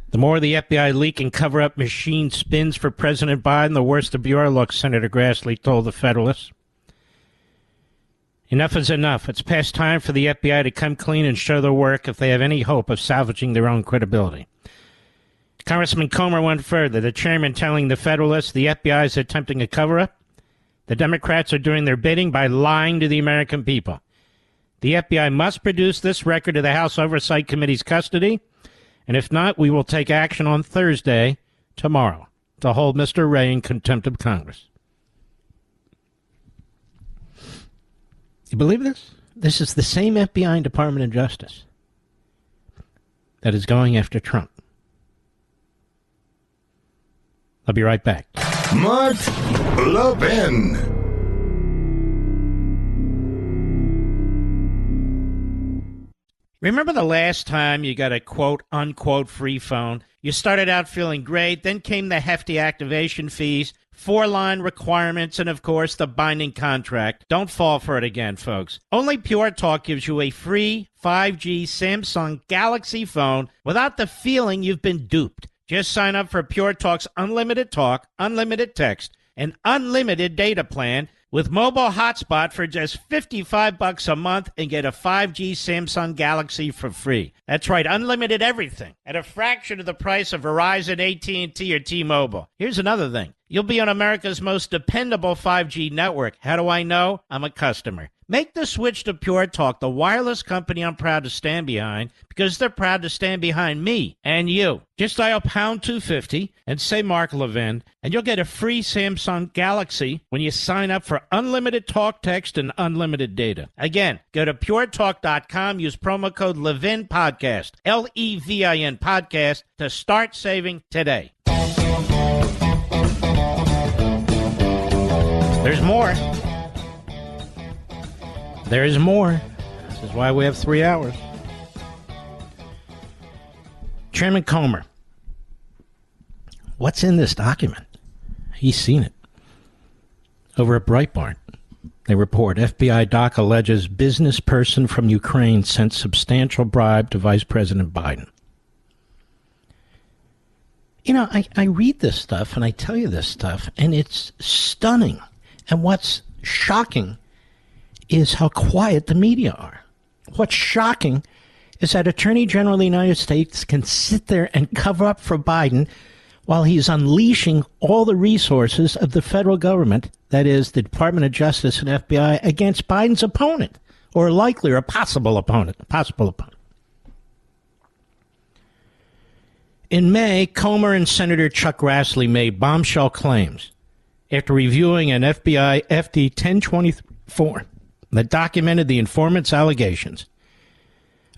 The more the FBI leak and cover-up machine spins for President Biden, the worse the bureau looks, Senator Grassley told the Federalist. Enough is enough. It's past time for the FBI to come clean and show their work if they have any hope of salvaging their own credibility. Congressman Comer went further, the chairman telling the Federalist the FBI is attempting a cover-up. The Democrats are doing their bidding by lying to the American people. The FBI must produce this record to the House Oversight Committee's custody, and if not, we will take action on Thursday, tomorrow, to hold Mr. Wray in contempt of Congress. You believe this? This is the same FBI and Department of Justice that is going after Trump. I'll be right back. Mark Levin. Remember the last time you got a quote-unquote free phone? You started out feeling great, then came the hefty activation fees, 4-line requirements, and of course the binding contract. Don't fall for it again, folks. Only Pure Talk gives you a free 5G Samsung Galaxy phone without the feeling you've been duped. Just sign up for Pure Talk's unlimited talk, unlimited text, an unlimited data plan with mobile hotspot for just $55 a month and get a 5G Samsung Galaxy for free. That's right, unlimited everything at a fraction of the price of Verizon, AT&T, or T-Mobile. Here's another thing. You'll be on America's most dependable 5G network. How do I know? I'm a customer. Make the switch to Pure Talk, the wireless company I'm proud to stand behind, because they're proud to stand behind me and you. Just dial pound 250 and say Mark Levin, and you'll get a free Samsung Galaxy when you sign up for unlimited talk, text, and unlimited data. Again, go to puretalk.com, use promo code Levin Podcast, Levin Podcast, to start saving today. There's more. There is more. This is why we have 3 hours. Chairman Comer. What's in this document? He's seen it. Over at Breitbart, they report FBI doc alleges business person from Ukraine sent substantial bribe to Vice President Biden. You know, I read this stuff and I tell you this stuff, and it's stunning. And what's shocking is how quiet the media are. What's shocking is that Attorney General of the United States can sit there and cover up for Biden while he's unleashing all the resources of the federal government, that is, the Department of Justice and FBI, against Biden's opponent, or likely, or possible opponent. In May, Comer and Senator Chuck Grassley made bombshell claims after reviewing an FBI FD 1024 that documented the informant's allegations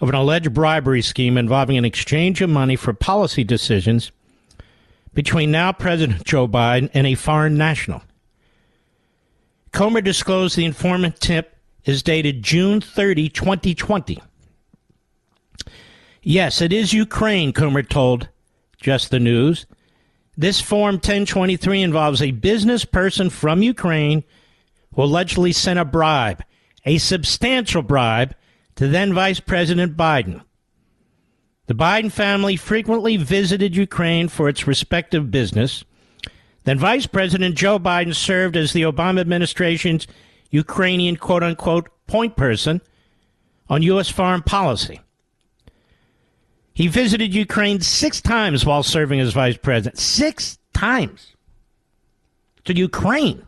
of an alleged bribery scheme involving an exchange of money for policy decisions between now President Joe Biden and a foreign national. Comer disclosed the informant tip is dated June 30, 2020. Yes, it is Ukraine, Comer told Just the News. This Form 1023 involves a business person from Ukraine who allegedly sent a bribe, a substantial bribe, to then Vice President Biden. The Biden family frequently visited Ukraine for its respective business. Then Vice President Joe Biden served as the Obama administration's Ukrainian quote-unquote point person on U.S. foreign policy. He visited Ukraine 6 times while serving as vice president. 6 times to Ukraine.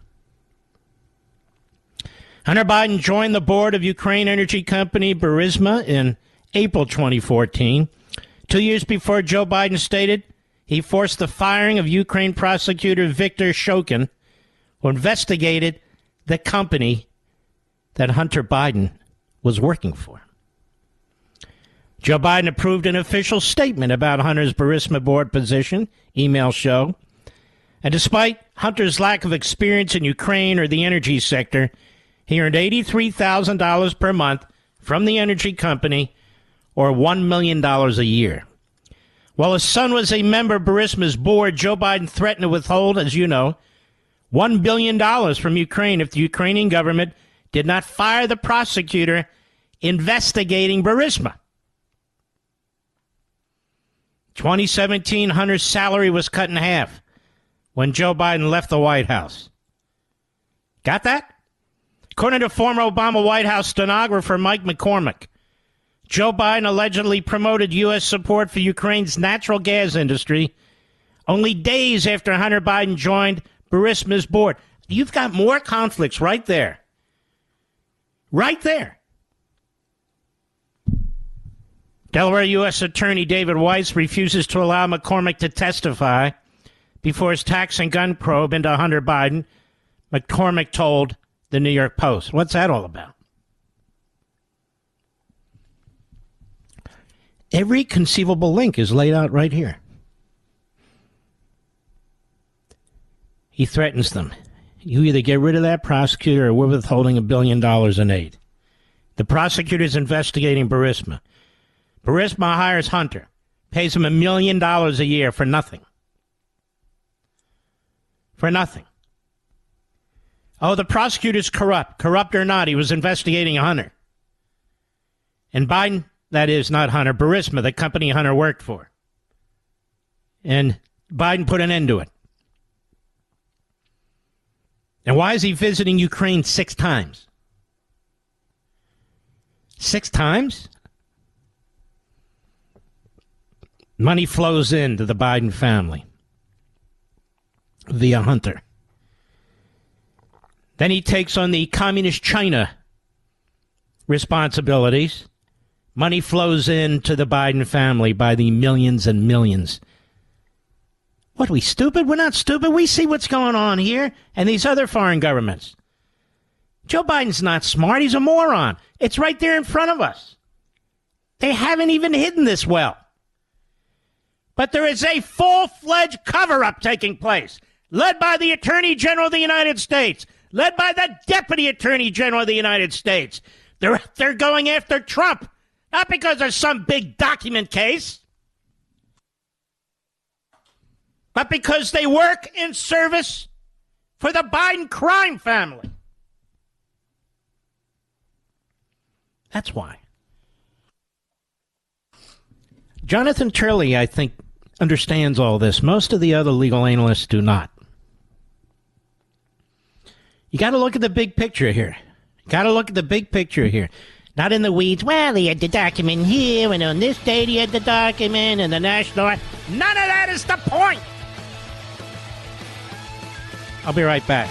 Hunter Biden joined the board of Ukraine energy company Burisma in April 2014. 2 years before Joe Biden stated he forced the firing of Ukraine prosecutor Viktor Shokin, who investigated the company that Hunter Biden was working for. Joe Biden approved an official statement about Hunter's Burisma board position, emails show. And despite Hunter's lack of experience in Ukraine or the energy sector, he earned $83,000 per month from the energy company, or $1 million a year. While his son was a member of Burisma's board, Joe Biden threatened to withhold, as you know, $1 billion from Ukraine if the Ukrainian government did not fire the prosecutor investigating Burisma. 2017, Hunter's salary was cut in half when Joe Biden left the White House. Got that? According to former Obama White House stenographer Mike McCormick, Joe Biden allegedly promoted U.S. support for Ukraine's natural gas industry only days after Hunter Biden joined Burisma's board. You've got more conflicts right there. Right there. Delaware U.S. Attorney David Weiss refuses to allow McCormick to testify before his tax and gun probe into Hunter Biden, McCormick told the New York Post. What's that all about? Every conceivable link is laid out right here. He threatens them. You either get rid of that prosecutor or we're withholding $1 billion in aid. The prosecutor's investigating Burisma. Burisma hires Hunter, pays him $1 million a year for nothing. For nothing. Oh, the prosecutor's corrupt. Corrupt or not, he was investigating Hunter. And Biden, that is not Hunter, Burisma, the company Hunter worked for. And Biden put an end to it. And why is he visiting Ukraine 6 times? 6 times? Money flows into the Biden family via Hunter. Then he takes on the communist China responsibilities. Money flows into the Biden family by the millions and millions. What, are we stupid? We're not stupid. We see what's going on here and these other foreign governments. Joe Biden's not smart. He's a moron. It's right there in front of us. They haven't even hidden this well. But there is a full-fledged cover-up taking place, led by the Attorney General of the United States, led by the Deputy Attorney General of the United States. They're going after Trump, not because there's some big document case, but because they work in service for the Biden crime family. That's why. Jonathan Turley, I think, understands all this. Most of the other legal analysts do not. You got to look at the big picture here. Got to look at the big picture here. Not in the weeds. Well, he had the document here, and on this date he had the document, and the national... None of that is the point! I'll be right back.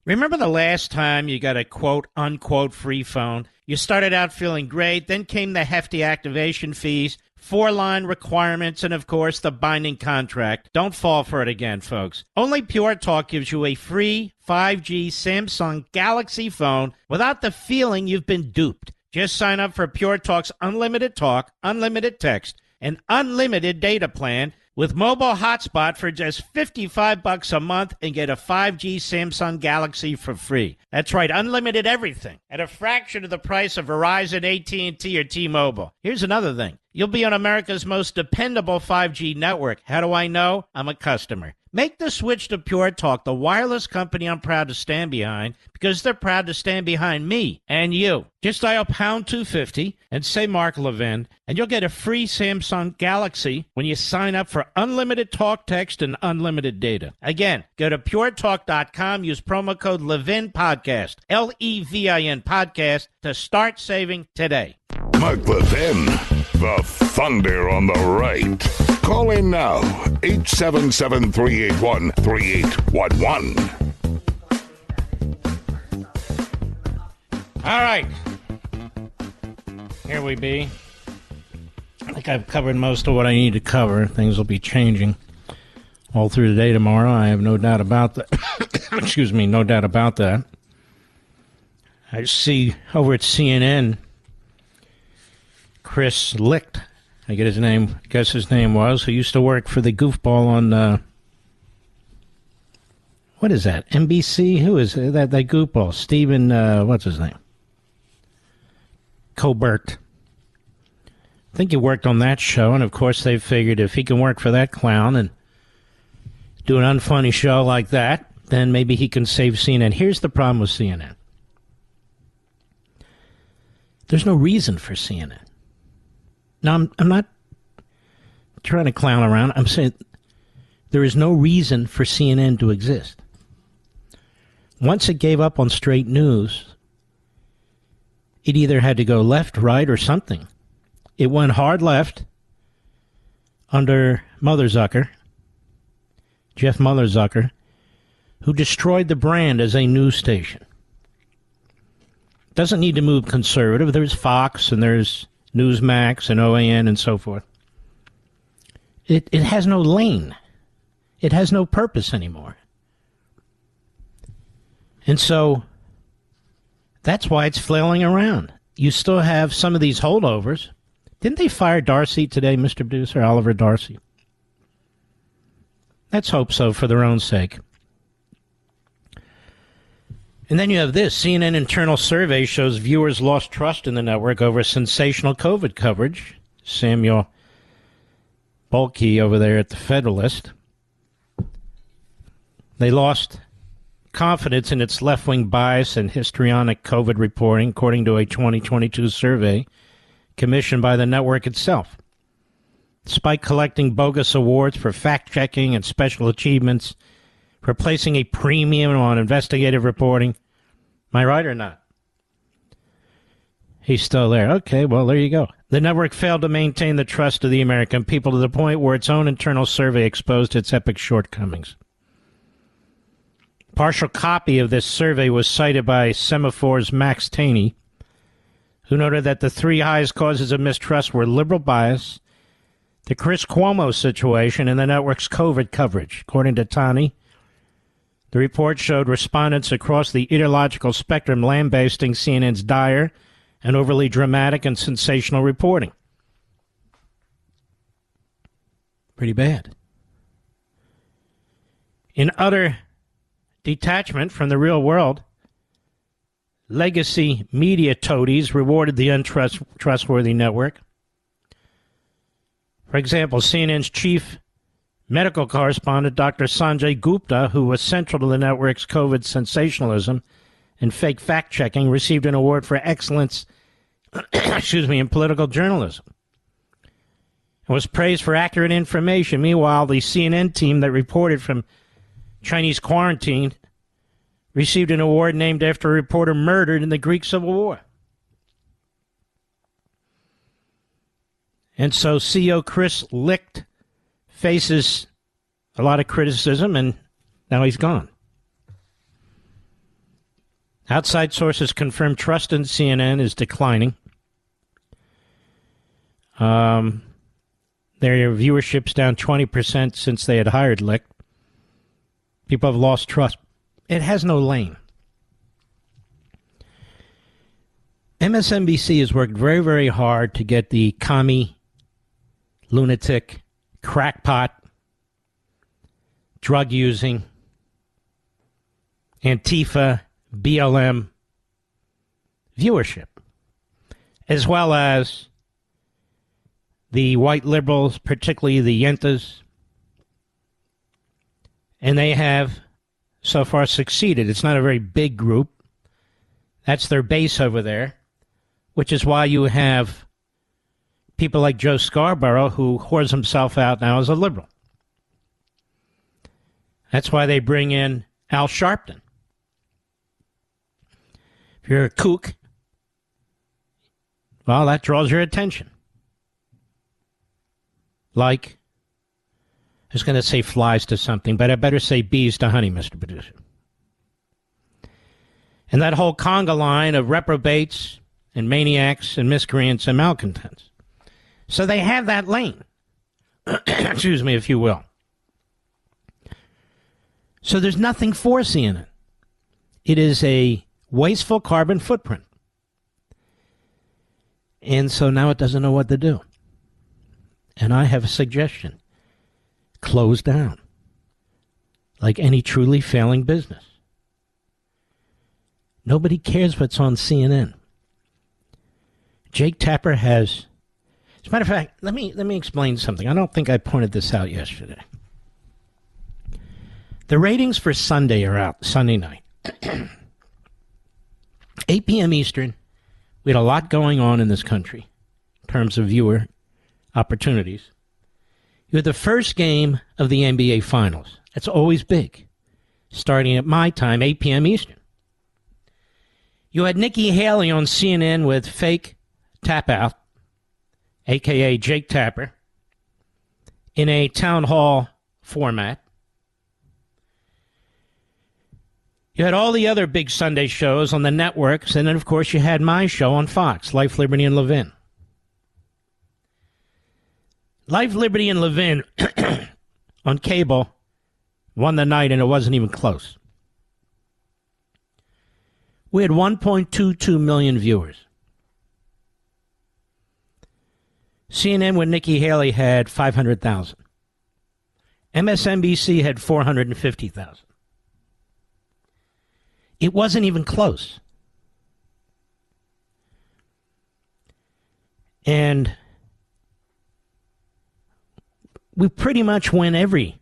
Remember the last time you got a quote-unquote free phone? You started out feeling great, then came the hefty activation fees, 4-line requirements, and of course the binding contract. Don't fall for it again, folks. Only Pure Talk gives you a free 5G Samsung Galaxy phone without the feeling you've been duped. Just sign up for Pure Talk's unlimited talk, unlimited text, and unlimited data plan with mobile hotspot for just $55 a month and get a 5G Samsung Galaxy for free. That's right, unlimited everything at a fraction of the price of Verizon, AT&T, or T-Mobile. Here's another thing. You'll be on America's most dependable 5G network. How do I know? I'm a customer. Make the switch to Pure Talk, the wireless company I'm proud to stand behind, because they're proud to stand behind me and you. Just dial pound 250 and say Mark Levin, and you'll get a free Samsung Galaxy when you sign up for unlimited talk, text, and unlimited data. Again, go to puretalk.com, use promo code Levin Podcast, Levin Podcast, to start saving today. Mark Levin, the thunder on the right. Call in now, 877-381-3811. All right. Here we be. I think I've covered most of what I need to cover. Things will be changing all through the day tomorrow. I have no doubt about that. Excuse me, no doubt about that. I see over at CNN, Chris Licht, I guess his name was, who used to work for the goofball on, what is that, NBC? Who is that goofball? Stephen, what's his name? Colbert. I think he worked on that show, and of course they figured if he can work for that clown and do an unfunny show like that, then maybe he can save CNN. Here's the problem with CNN. There's no reason for CNN. Now, I'm not trying to clown around. I'm saying there is no reason for CNN to exist. Once it gave up on straight news, it either had to go left, right, or something. It went hard left under Mother Zucker, Jeff Mother Zucker, who destroyed the brand as a news station. Doesn't need to move conservative. There's Fox and there's Newsmax and OAN and so forth. It has no lane. It has no purpose anymore. And so that's why it's flailing around. You still have some of these holdovers. Didn't they fire Darcy today, Mr. Producer, Oliver Darcy? Let's hope so for their own sake. And then you have this. CNN internal survey shows viewers lost trust in the network over sensational COVID coverage. Samuel Bulkey over there at the Federalist. They lost confidence in its left-wing bias and histrionic COVID reporting, according to a 2022 survey commissioned by the network itself. Despite collecting bogus awards for fact-checking and special achievements for placing a premium on investigative reporting. Am I right or not? He's still there. Okay, well, there you go. The network failed to maintain the trust of the American people to the point where its own internal survey exposed its epic shortcomings. Partial copy of this survey was cited by Semaphore's Max Taney, who noted that the three highest causes of mistrust were liberal bias, the Chris Cuomo situation, and the network's COVID coverage. According to Taney, the report showed respondents across the ideological spectrum lambasting CNN's dire and overly dramatic and sensational reporting. Pretty bad. In utter detachment from the real world, legacy media toadies rewarded the untrustworthy network. For example, CNN's chief medical correspondent, Dr. Sanjay Gupta, who was central to the network's COVID sensationalism and fake fact-checking, received an award for excellence in political journalism. It was praised for accurate information. Meanwhile, the CNN team that reported from Chinese quarantine received an award named after a reporter murdered in the Greek Civil War. And so CEO Chris Licht faces a lot of criticism, and now he's gone. Outside sources confirm trust in CNN is declining. Their viewership's down 20% since they had hired Licht. People have lost trust. It has no lane. MSNBC has worked very, very hard to get the commie, lunatic, crackpot, drug-using, Antifa, BLM viewership, as well as the white liberals, particularly the Yentas, and they have so far succeeded. It's not a very big group. That's their base over there, which is why you have people like Joe Scarborough, who whores himself out now as a liberal. That's why they bring in Al Sharpton. If you're a kook, well, that draws your attention. Like, I was going to say flies to something, but I better say bees to honey, Mr. Producer. And that whole conga line of reprobates and maniacs and miscreants and malcontents. So they have that lane. Excuse me, if you will. So there's nothing for CNN. It is a wasteful carbon footprint. And so now it doesn't know what to do. And I have a suggestion. Close down. Like any truly failing business. Nobody cares what's on CNN. Jake Tapper has... As a matter of fact, let me explain something. I don't think I pointed this out yesterday. The ratings for Sunday are out, Sunday night. 8 p.m. Eastern. We had a lot going on in this country in terms of viewer opportunities. You had the first game of the NBA Finals. That's always big. Starting at my time, 8 p.m. Eastern. You had Nikki Haley on CNN with fake Tap Out, a.k.a. Jake Tapper, in a town hall format. You had all the other big Sunday shows on the networks, and then, of course, you had my show on Fox, Life, Liberty, and Levin. Life, Liberty, and Levin on cable won the night, and it wasn't even close. We had 1.22 million viewers. CNN with Nikki Haley had 500,000. MSNBC had 450,000. It wasn't even close. And we pretty much win every,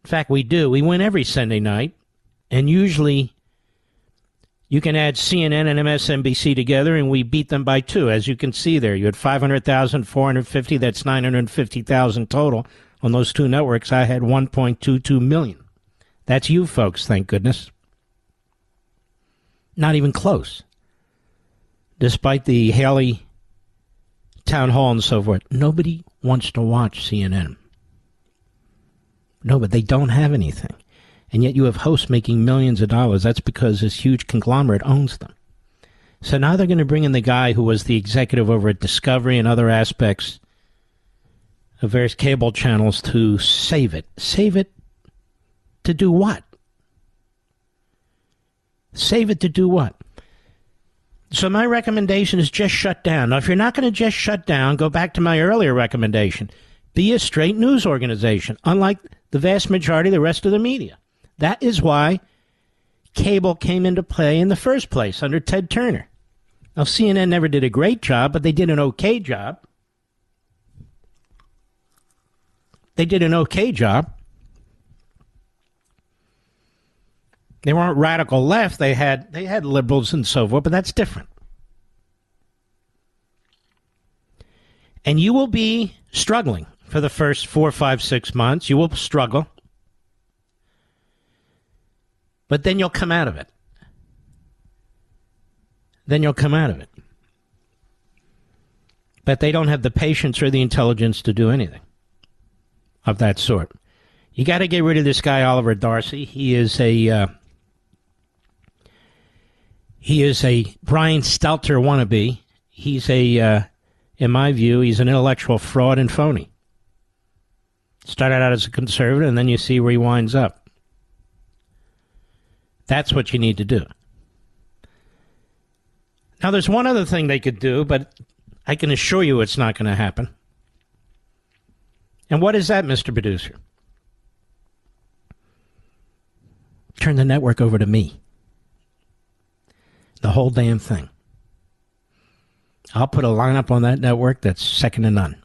in fact, we do. We win every Sunday night. And usually you can add CNN and MSNBC together and we beat them by 2. As you can see there, you had 500,000, 450, that's 950,000 total on those two networks. I had 1.22 million. That's you folks, thank goodness. Not even close. Despite the Haley town hall and so forth, nobody wants to watch CNN. No, but they don't have anything. And yet you have hosts making millions of dollars. That's because this huge conglomerate owns them. So now they're going to bring in the guy who was the executive over at Discovery and other aspects of various cable channels to save it. Save it to do what? Save it to do what? So my recommendation is just shut down. Now, if you're not going to just shut down, go back to my earlier recommendation. Be a straight news organization, unlike the vast majority of the rest of the media. That is why cable came into play in the first place under Ted Turner. Now, CNN never did a great job, but they did an okay job. They did an okay job. They weren't radical left. They had liberals and so forth, but that's different. And you will be struggling for the first 4, 5, 6 months. You will struggle. But then you'll come out of it. Then you'll come out of it. But they don't have the patience or the intelligence to do anything of that sort. You got to get rid of this guy, Oliver Darcy. He is a Brian Stelter wannabe. He's in my view, he's an intellectual fraud and phony. Started out as a conservative, and then you see where he winds up. That's what you need to do. Now, there's one other thing they could do, but I can assure you it's not going to happen. And what is that, Mr. Producer? Turn the network over to me. The whole damn thing. I'll put a lineup on that network that's second to none.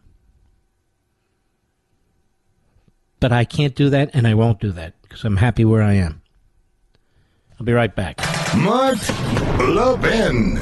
But I can't do that, and I won't do that, because I'm happy where I am. I'll be right back. Mark Levin.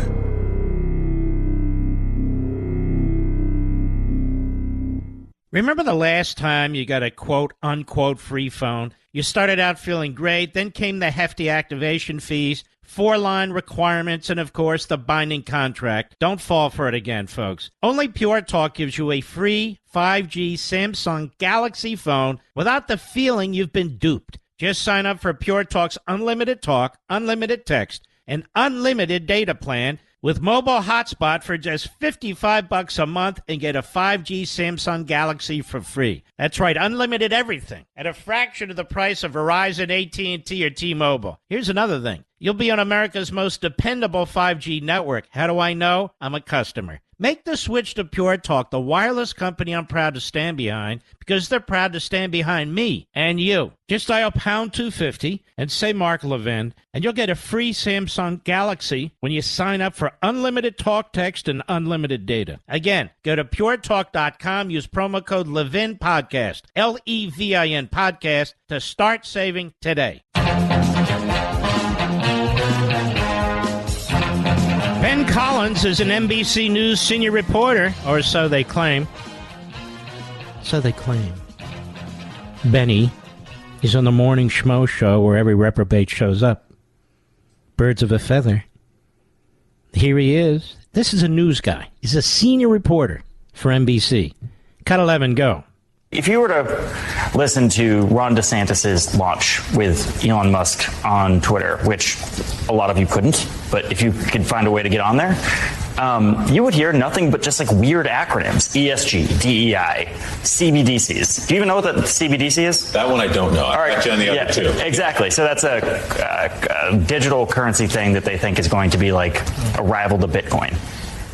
Remember the last time you got a quote-unquote free phone? You started out feeling great, then came the hefty activation fees, 4-line requirements, and, of course, the binding contract. Don't fall for it again, folks. Only Pure Talk gives you a free 5G Samsung Galaxy phone without the feeling you've been duped. Just sign up for Pure Talk's unlimited talk, unlimited text, and unlimited data plan with mobile hotspot for just $55 a month and get a 5G Samsung Galaxy for free. That's right, unlimited everything at a fraction of the price of Verizon, AT&T, or T-Mobile. Here's another thing. You'll be on America's most dependable 5G network. How do I know? I'm a customer. Make the switch to Pure Talk, the wireless company I'm proud to stand behind, because they're proud to stand behind me and you. Just dial pound 250 and say Mark Levin, and you'll get a free Samsung Galaxy when you sign up for unlimited talk, text, and unlimited data. Again, go to puretalk.com, use promo code Levin Podcast, Levin Podcast, to start saving today. Ben Collins is an NBC News senior reporter, or so they claim. So they claim. Benny is on the morning schmo show where every reprobate shows up. Birds of a feather. Here he is. This is a news guy. He's a senior reporter for NBC. Cut 11, go. If you were to listen to Ron DeSantis' launch with Elon Musk on Twitter, which a lot of you couldn't, but if you could find a way to get on there, you would hear nothing but just like weird acronyms: ESG, DEI, CBDCs. Do you even know what the CBDC is? That one I don't know. I'll bet you on the other two. Exactly. So that's a digital currency thing that they think is going to be like a rival to Bitcoin.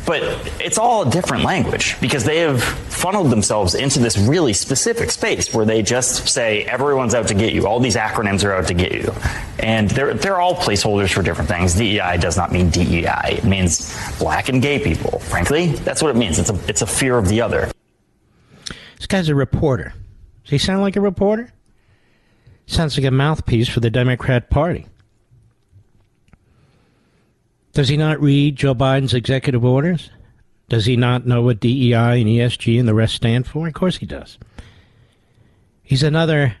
But it's all a different language because they have funneled themselves into this really specific space where they just say everyone's out to get you. All these acronyms are out to get you. And they're all placeholders for different things. DEI does not mean DEI. It means black and gay people. Frankly, that's what it means. It's a fear of the other. This guy's a reporter. Does he sound like a reporter? Sounds like a mouthpiece for the Democrat Party. Does he not read Joe Biden's executive orders? Does he not know what DEI and ESG and the rest stand for? Of course he does. He's another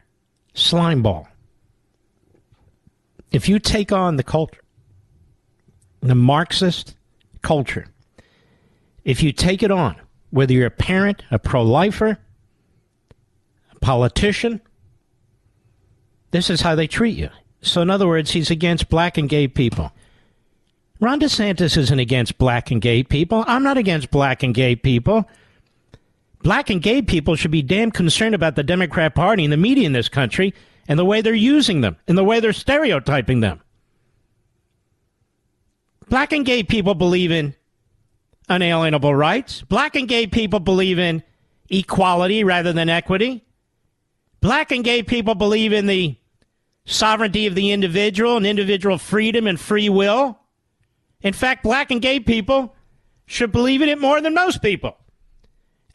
slime ball. if you take on the culture, the Marxist culture, if you take it on, whether you're a parent, a pro-lifer, a politician, this is how they treat you. So in other words, he's against black and gay people. Ron DeSantis isn't against black and gay people. I'm not against black and gay people. Black and gay people should be damn concerned about the Democrat Party and the media in this country and the way they're using them and the way they're stereotyping them. Black and gay people believe in unalienable rights. Black and gay people believe in equality rather than equity. Black and gay people believe in the sovereignty of the individual and individual freedom and free will. In fact, black and gay people should believe in it more than most people.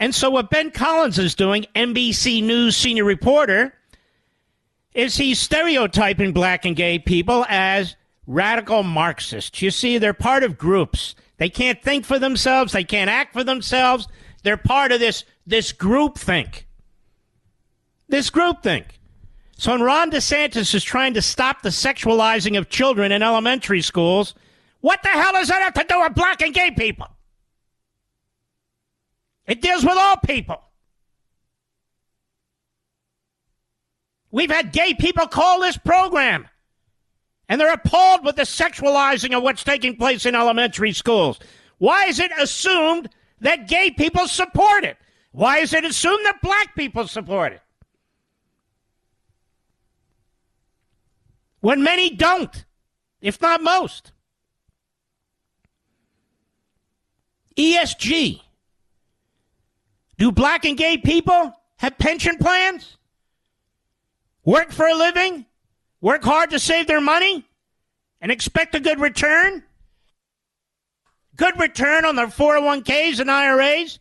And so what Ben Collins is doing, NBC News senior reporter, is he's stereotyping black and gay people as radical Marxists. You see, they're part of groups. They can't think for themselves. They can't act for themselves. They're part of this groupthink. This groupthink. So when Ron DeSantis is trying to stop the sexualizing of children in elementary schools, what the hell does that have to do with black and gay people? It deals with all people. We've had gay people call this program, and they're appalled with the sexualizing of what's taking place in elementary schools. Why is it assumed that gay people support it? Why is it assumed that black people support it? When many don't, if not most. ESG. Do black and gay people have pension plans? Work for a living? Work hard to save their money? And expect a good return? Good return on their 401ks and IRAs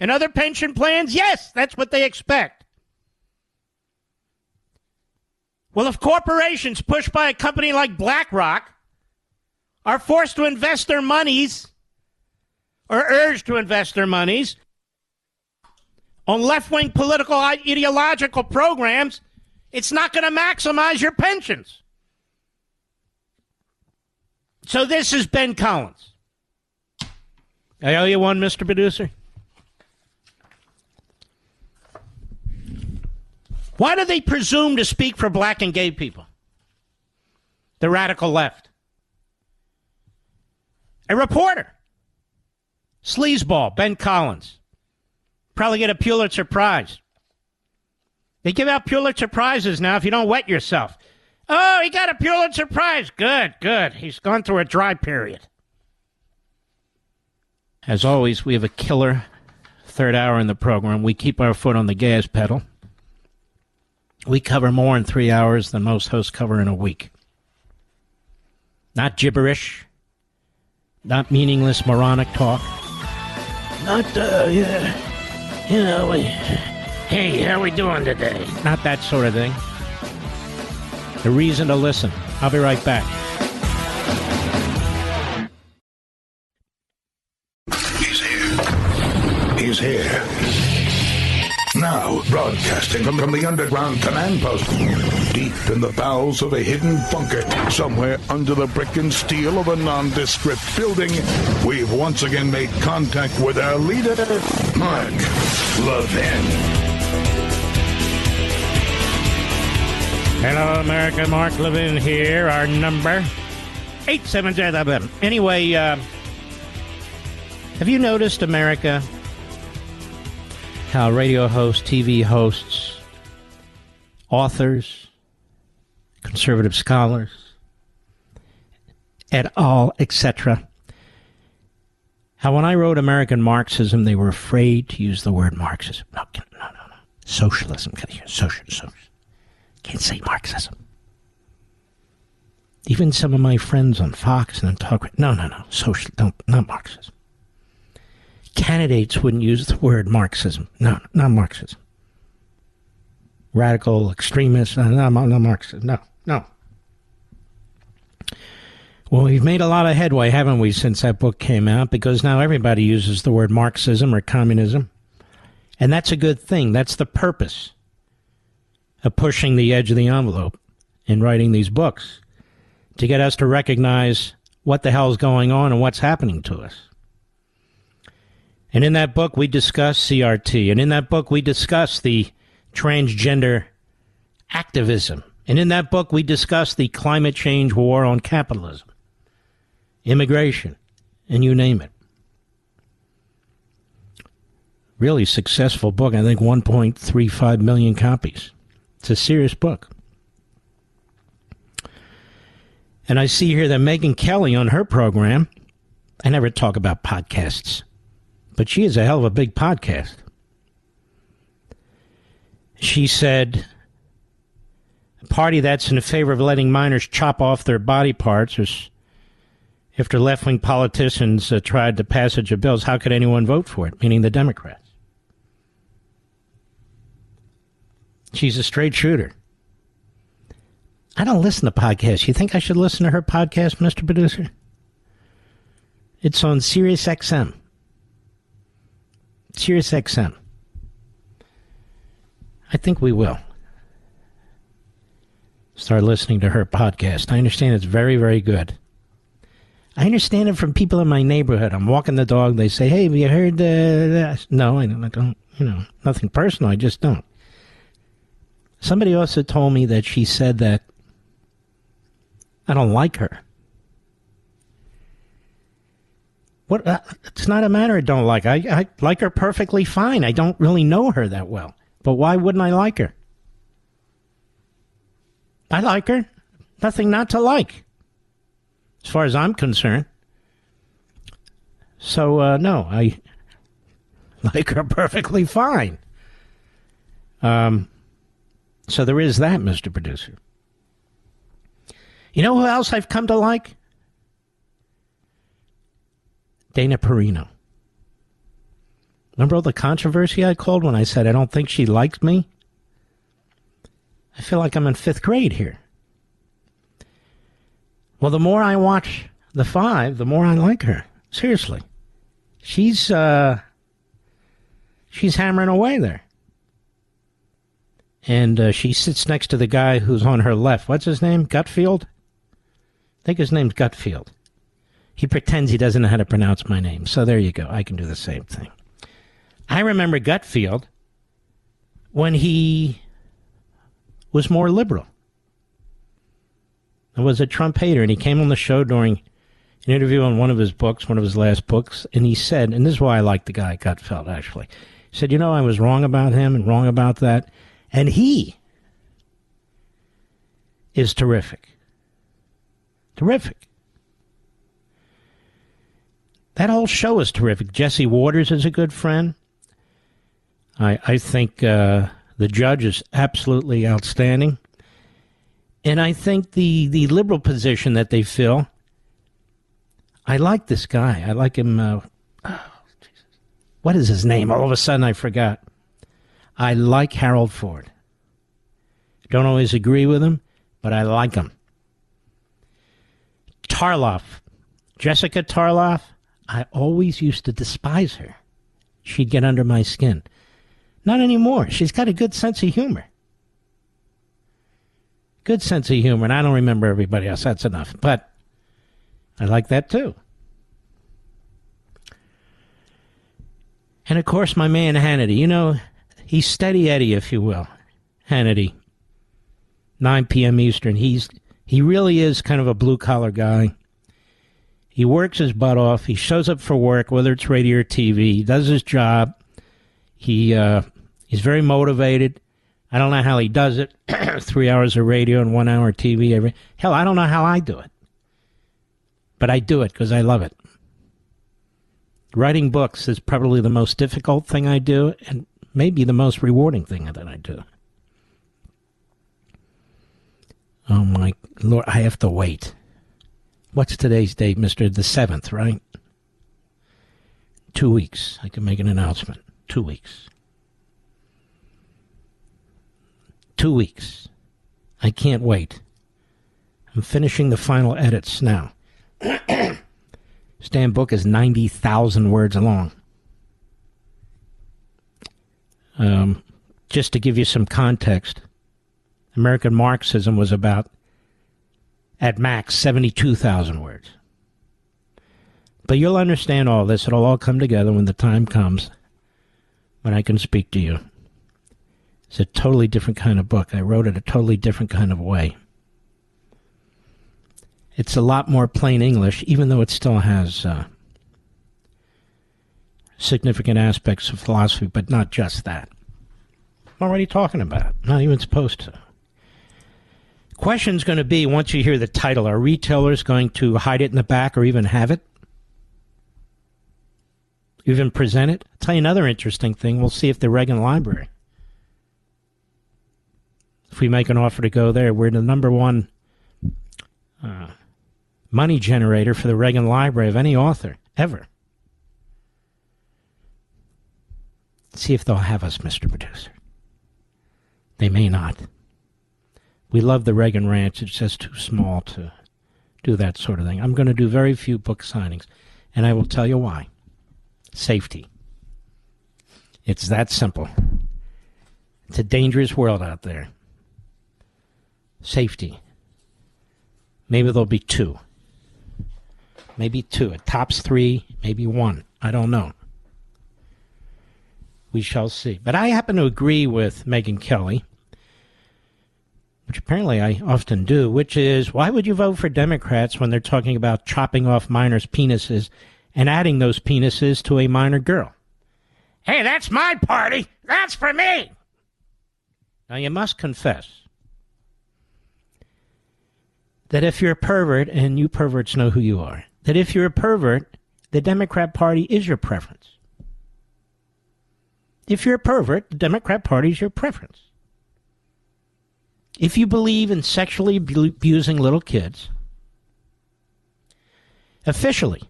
and other pension plans? Yes, that's what they expect. Well, if corporations pushed by a company like BlackRock are forced to invest their monies or urged to invest their monies on left-wing political ideological programs, it's not going to maximize your pensions. So this is Ben Collins. I owe you one, Mr. Producer. Why do they presume to speak for black and gay people? The radical left. A reporter. Sleazeball, Ben Collins. Probably get a Pulitzer Prize. They give out Pulitzer Prizes now if you don't wet yourself. Oh, he got a Pulitzer Prize. Good, good. He's gone through a dry period. As always, we have a killer third hour in the program. We keep our foot on the gas pedal. We cover more in 3 hours than most hosts cover in a week. Not gibberish. Not meaningless, moronic talk. Not, hey, how we doing today? Not that sort of thing. The reason to listen. I'll be right back. He's here. He's here. Now, broadcasting from the underground command post, deep in the bowels of a hidden bunker, somewhere under the brick and steel of a nondescript building, we've once again made contact with our leader, Mark Levin. Hello, America. Mark Levin here. Our number, 877. Anyway, have you noticed, America, how radio hosts, TV hosts, authors, conservative scholars, et al., etc., how when I wrote American Marxism, they were afraid to use the word Marxism. No. Socialism. Social. Can't say Marxism. Even some of my friends on Fox and talk. No. Social. Not Marxism. Candidates wouldn't use the word Marxism. No, not Marxism. Radical extremists. No, not Marxism. No. Well, we've made a lot of headway, haven't we, since that book came out? Because now everybody uses the word Marxism or communism. And that's a good thing. That's the purpose of pushing the edge of the envelope in writing these books. to get us to recognize what the hell's going on and what's happening to us. And in that book, we discuss CRT. And in that book, we discuss the transgender activism. And in that book, we discuss the climate change war on capitalism, immigration, and you name it. Really successful book. I think 1.35 million copies. It's a serious book. And I see here that Megyn Kelly on her program, I never talk about podcasts, but she is a hell of a big podcast. She said, a party that's in favor of letting minors chop off their body parts, after left-wing politicians tried the passage of bills, how could anyone vote for it, meaning the Democrats? She's a straight shooter. I don't listen to podcasts. You think I should listen to her podcast, Mr. Producer? It's on Sirius XM. Sirius XM. I think we will start listening to her podcast. I understand it's very, very good. I understand it from people in my neighborhood. I'm walking the dog. They say, hey, have you heard that? No, I don't, nothing personal. I just don't. Somebody also told me that she said that I don't like her. What? It's not a matter of don't like. I like her perfectly fine. I don't really know her that well. But why wouldn't I like her? I like her. Nothing not to like, as far as I'm concerned. So, no, I like her perfectly fine. So there is that, Mr. Producer. You know who else I've come to like? Dana Perino. Remember all the controversy I called when I said I don't think she liked me? I feel like I'm in 5th grade here. Well, the more I watch The Five, the more I like her. Seriously. She's hammering away there. And she sits next to the guy who's on her left. What's his name? Gutfield? I think his name's Gutfield. He pretends he doesn't know how to pronounce my name. So there you go. I can do the same thing. I remember Gutfield when he was more liberal. I was a Trump hater, and he came on the show during an interview on one of his books, one of his last books, and he said, and this is why I like the guy, Gutfeld, actually. He said, I was wrong about him and wrong about that. And he is terrific. Terrific. That whole show is terrific. Jesse Waters is a good friend. I think the judge is absolutely outstanding. And I think the liberal position that they fill, I like this guy. I like him. What is his name? All of a sudden I forgot. I like Harold Ford. Don't always agree with him, but I like him. Tarloff. Jessica Tarloff. I always used to despise her. She'd get under my skin. Not anymore. She's got a good sense of humor. Good sense of humor, and I don't remember everybody else. That's enough. But I like that too. And of course, my man Hannity. He's steady Eddie, if you will. Hannity. 9 p.m. Eastern. He really is kind of a blue-collar guy. He works his butt off. He shows up for work, whether it's radio or TV. He does his job. He's very motivated. I don't know how he does it. 3 hours of radio and 1 hour of TV. Hell, I don't know how I do it. But I do it because I love it. Writing books is probably the most difficult thing I do, and maybe the most rewarding thing that I do. Oh, my Lord, I have to wait. What's today's date, Mr. the 7th, right? 2 weeks. I can make an announcement. 2 weeks. 2 weeks. I can't wait. I'm finishing the final edits now. This damn book is 90,000 words long. Just to give you some context, American Marxism was about At max, 72,000 words. But you'll understand all this. It'll all come together when the time comes when I can speak to you. It's a totally different kind of book. I wrote it a totally different kind of way. It's a lot more plain English, even though it still has significant aspects of philosophy, but not just that. I'm already talking about it. Not even supposed to. Question's going to be, once you hear the title, are retailers going to hide it in the back or even have it? Even present it? I'll tell you another interesting thing. We'll see if the Reagan Library, if we make an offer to go there, we're the number one money generator for the Reagan Library of any author, ever. See if they'll have us, Mr. Producer. They may not. We love the Reagan Ranch. It's just too small to do that sort of thing. I'm going to do very few book signings, and I will tell you why. Safety. It's that simple. It's a dangerous world out there. Safety. Maybe there'll be two. Maybe two. At tops three, maybe one. I don't know. We shall see. But I happen to agree with Megyn Kelly, which apparently I often do, which is, why would you vote for Democrats when they're talking about chopping off minors' penises and adding those penises to a minor girl? Hey, that's my party. That's for me. Now, you must confess that if you're a pervert, and you perverts know who you are, that if you're a pervert, the Democrat Party is your preference. If you're a pervert, the Democrat Party is your preference. If you believe in sexually abusing little kids, officially,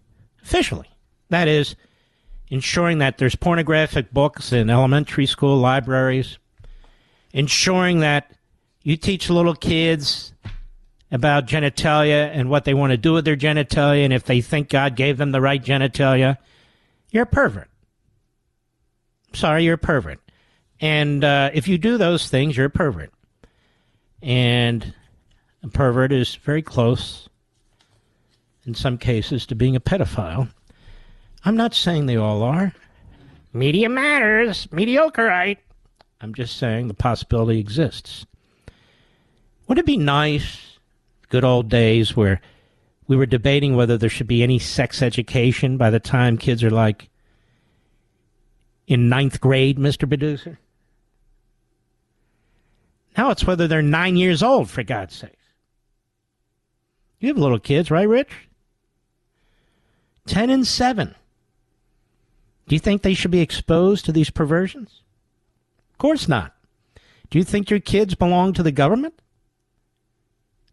that is, ensuring that there's pornographic books in elementary school libraries, ensuring that you teach little kids about genitalia and what they want to do with their genitalia, and if they think God gave them the right genitalia, you're a pervert. Sorry, you're a pervert. And if you do those things, you're a pervert. And a pervert is very close, in some cases, to being a pedophile. I'm not saying they all are. Media matters. Mediocreite. I'm just saying the possibility exists. Wouldn't it be nice, good old days, where we were debating whether there should be any sex education by the time kids are like in 9th grade, Mr. Producer? Now it's whether they're 9 years old, for God's sakes. You have little kids, right, Rich? 10 and 7. Do you think they should be exposed to these perversions? Of course not. Do you think your kids belong to the government?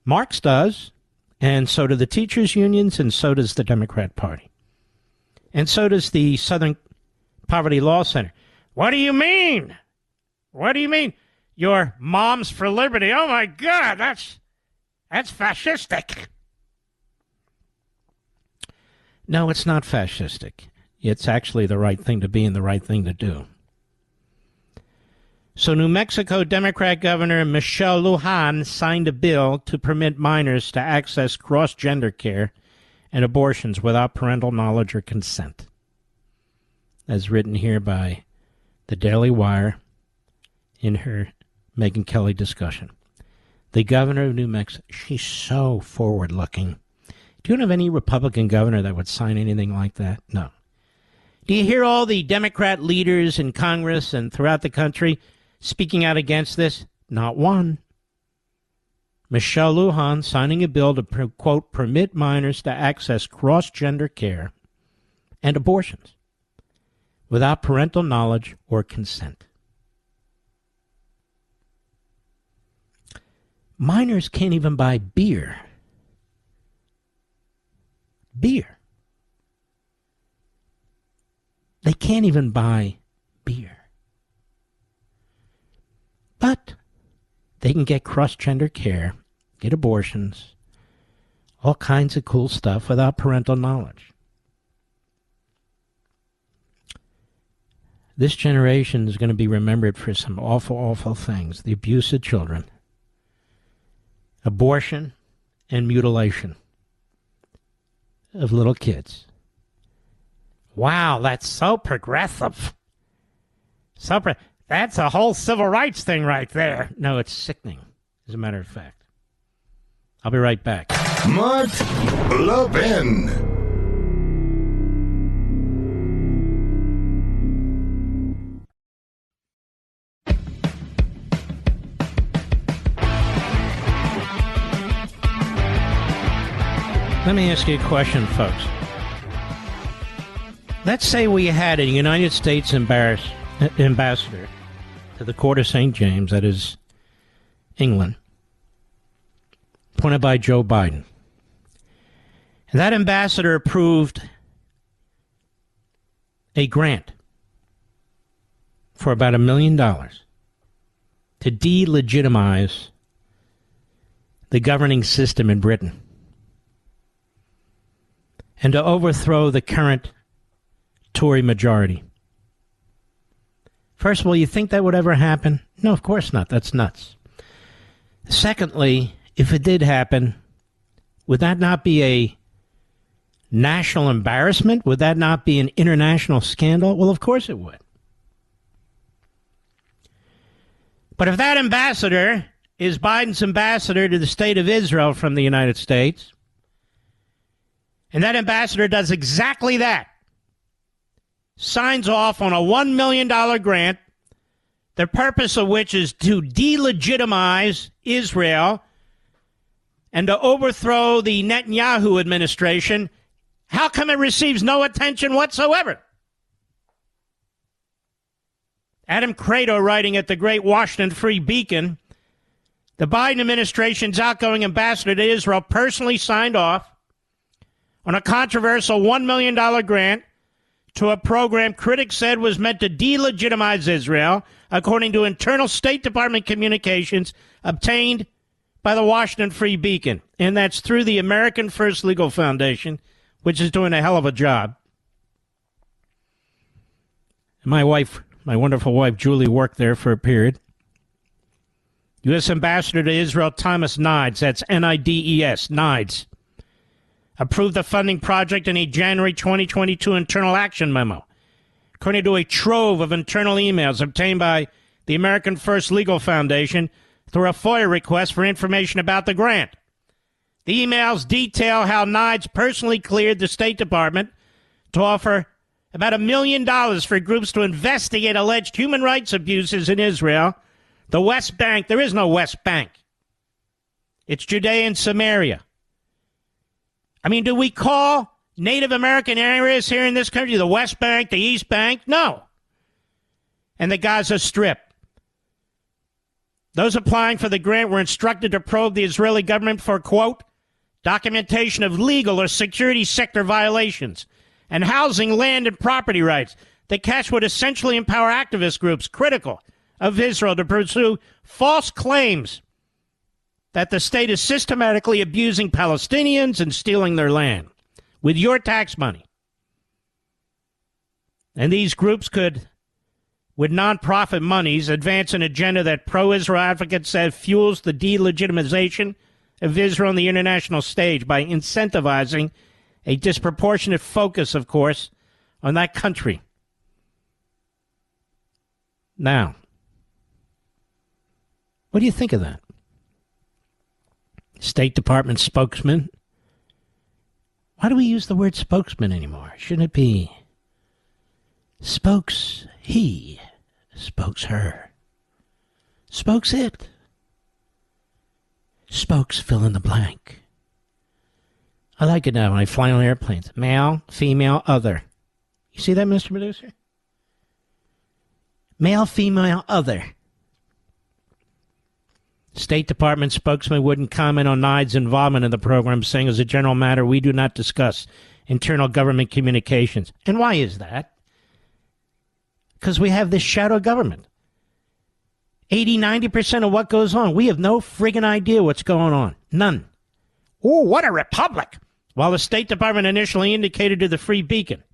Marx does, and so do the teachers' unions, and so does the Democrat Party. And so does the Southern Poverty Law Center. What do you mean? What do you mean? Your Moms for Liberty. Oh, my God, that's fascistic. No, it's not fascistic. It's actually the right thing to be and the right thing to do. So New Mexico Democrat Governor Michelle Lujan signed a bill to permit minors to access cross-gender care and abortions without parental knowledge or consent. As written here by the Daily Wire in her Megyn Kelly discussion. The governor of New Mexico, she's so forward-looking. Do you know of any Republican governor that would sign anything like that? No. Do you hear all the Democrat leaders in Congress and throughout the country speaking out against this? Not one. Michelle Lujan signing a bill to, quote, permit minors to access cross-gender care and abortions without parental knowledge or consent. Minors can't even buy beer. Beer. They can't even buy beer. But they can get cross-gender care, get abortions, all kinds of cool stuff without parental knowledge. This generation is going to be remembered for some awful, awful things. The abuse of children, abortion, and mutilation of little kids. Wow, that's so progressive. That's a whole civil rights thing right there. No, it's sickening, as a matter of fact. I'll be right back. Mark Levin. Let me ask you a question, folks. Let's say we had a United States ambassador to the Court of St. James, that is England, appointed by Joe Biden. And that ambassador approved a grant for about $1 million to delegitimize the governing system in Britain and to overthrow the current Tory majority. First of all, you think that would ever happen? No, of course not. That's nuts. Secondly, if it did happen, would that not be a national embarrassment? Would that not be an international scandal? Well, of course it would. But if that ambassador is Biden's ambassador to the state of Israel from the United States, and that ambassador does exactly that, signs off on a $1 million grant, the purpose of which is to delegitimize Israel and to overthrow the Netanyahu administration, how come it receives no attention whatsoever? Adam Credo, writing at the Great Washington Free Beacon, the Biden administration's outgoing ambassador to Israel personally signed off on a controversial $1 million grant to a program critics said was meant to delegitimize Israel, according to internal State Department communications obtained by the Washington Free Beacon. And that's through the American First Legal Foundation, which is doing a hell of a job. My wonderful wife, Julie, worked there for a period. U.S. Ambassador to Israel Thomas Nides, that's N-I-D-E-S, Nides, approved the funding project in a January 2022 internal action memo, according to a trove of internal emails obtained by the American First Legal Foundation through a FOIA request for information about the grant. The emails detail how Nides personally cleared the State Department to offer about $1 million for groups to investigate alleged human rights abuses in Israel, the West Bank. There is no West Bank. It's Judea and Samaria. I mean, do we call Native American areas here in this country the West Bank, the East Bank? No. And the Gaza Strip. Those applying for the grant were instructed to probe the Israeli government for, quote, documentation of legal or security sector violations and housing, land, and property rights. The catch would essentially empower activist groups critical of Israel to pursue false claims that the state is systematically abusing Palestinians and stealing their land with your tax money. And these groups could, with nonprofit monies, advance an agenda that pro-Israel advocates said fuels the delegitimization of Israel on the international stage by incentivizing a disproportionate focus, of course, on that country. Now, what do you think of that? State Department spokesman. Why do we use the word spokesman anymore? Shouldn't it be spokes he, spokes her, spokes it, spokes fill in the blank? I like it now when I fly on airplanes. Male, female, other. You see that, Mr. Producer? Male, female, other. State Department spokesman wouldn't comment on Nides' involvement in the program, saying, as a general matter, we do not discuss internal government communications. And why is that? Because we have this shadow government. 80-90% of what goes on, we have no friggin' idea what's going on. None. Oh, what a republic! While the State Department initially indicated to the Free Beacon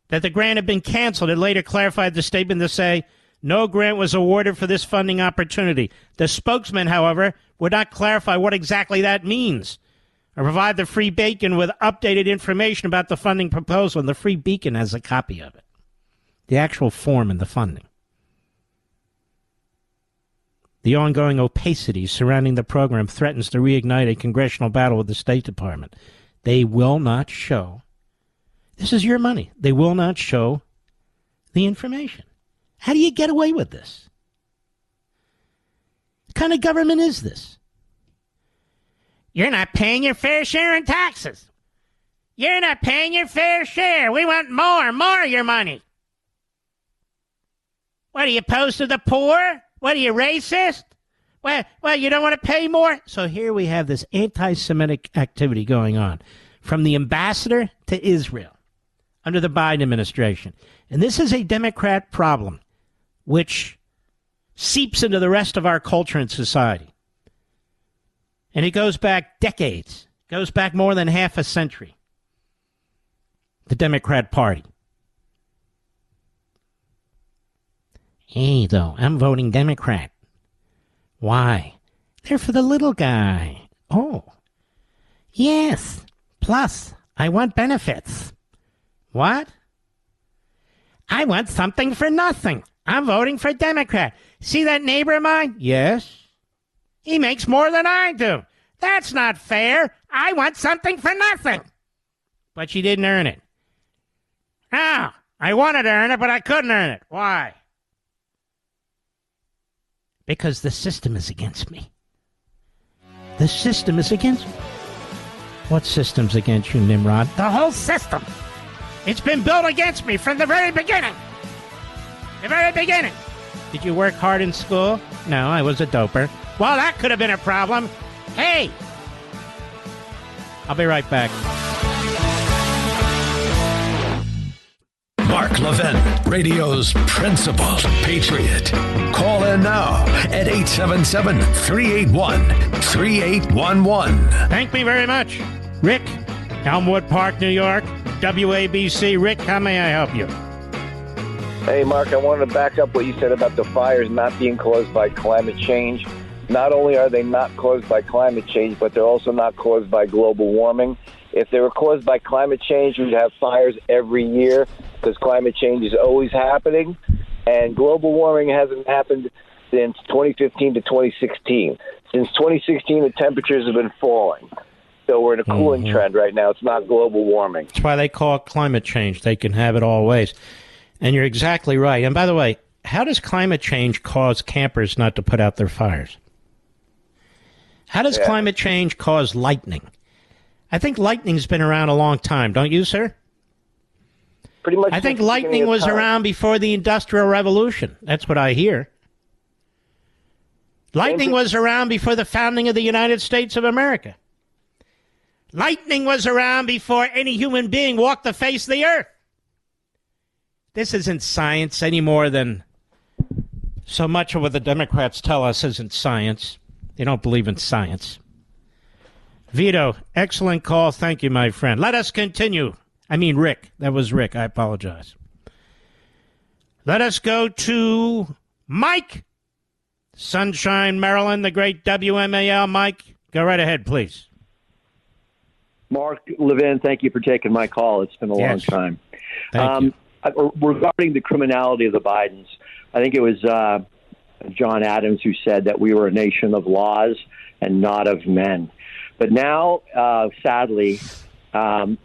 that the grant had been canceled, it later clarified the statement to say, no grant was awarded for this funding opportunity. The spokesman, however, would not clarify what exactly that means. Or provide the free beacon with updated information about the funding proposal, and the free beacon has a copy of it. The actual form and the funding. The ongoing opacity surrounding the program threatens to reignite a congressional battle with the State Department. They will not show. This is your money. They will not show the information. How do you get away with this? What kind of government is this? You're not paying your fair share in taxes. You're not paying your fair share. We want more of your money. What, are you opposed to the poor? What, are you racist? Well, you don't want to pay more? So here we have this anti-Semitic activity going on from the ambassador to Israel under the Biden administration. And this is a Democrat problem which seeps into the rest of our culture and society. And it goes back decades, goes back more than half a century. The Democrat Party. Hey, though, I'm voting Democrat. Why? They're for the little guy. Oh. Yes. Plus, I want benefits. What? I want something for nothing. I'm voting for Democrat. See that neighbor of mine? Yes. He makes more than I do. That's not fair. I want something for nothing. But she didn't earn it. Ah, I wanted to earn it, but I couldn't earn it. Why? Because the system is against me. The system is against me. What system's against you, Nimrod? The whole system. It's been built against me from the very beginning. The very beginning. Did you work hard in school? No, I was a doper. Well, that could have been a problem. Hey! I'll be right back. Mark Levin, radio's principal patriot. Call in now at 877-381-3811. Thank me very much. Rick, Elmwood Park, New York, WABC. Rick, how may I help you? Hey, Mark, I wanted to back up what you said about the fires not being caused by climate change. Not only are they not caused by climate change, but they're also not caused by global warming. If they were caused by climate change, we'd have fires every year because climate change is always happening. And global warming hasn't happened since 2015 to 2016. Since 2016, the temperatures have been falling. So we're in a cooling trend right now. It's not global warming. That's why they call it climate change. They can have it all ways. And you're exactly right. And by the way, how does climate change cause campers not to put out their fires? How does climate change cause lightning? I think lightning's been around a long time, don't you, sir? Pretty much. I think lightning was around before the Industrial Revolution. That's what I hear. Lightning was around before the founding of the United States of America. Lightning was around before any human being walked the face of the earth. This isn't science any more than so much of what the Democrats tell us isn't science. They don't believe in science. Vito, excellent call. Thank you, my friend. Let us continue. I mean, Rick. That was Rick. I apologize. Let us go to Mike. Sunshine, Maryland, the great WMAL. Mike, go right ahead, please. Mark Levin, thank you for taking my call. It's been a long time. Thank you. Regarding the criminality of the Bidens, I think it was John Adams who said that we were a nation of laws and not of men. But now, sadly, no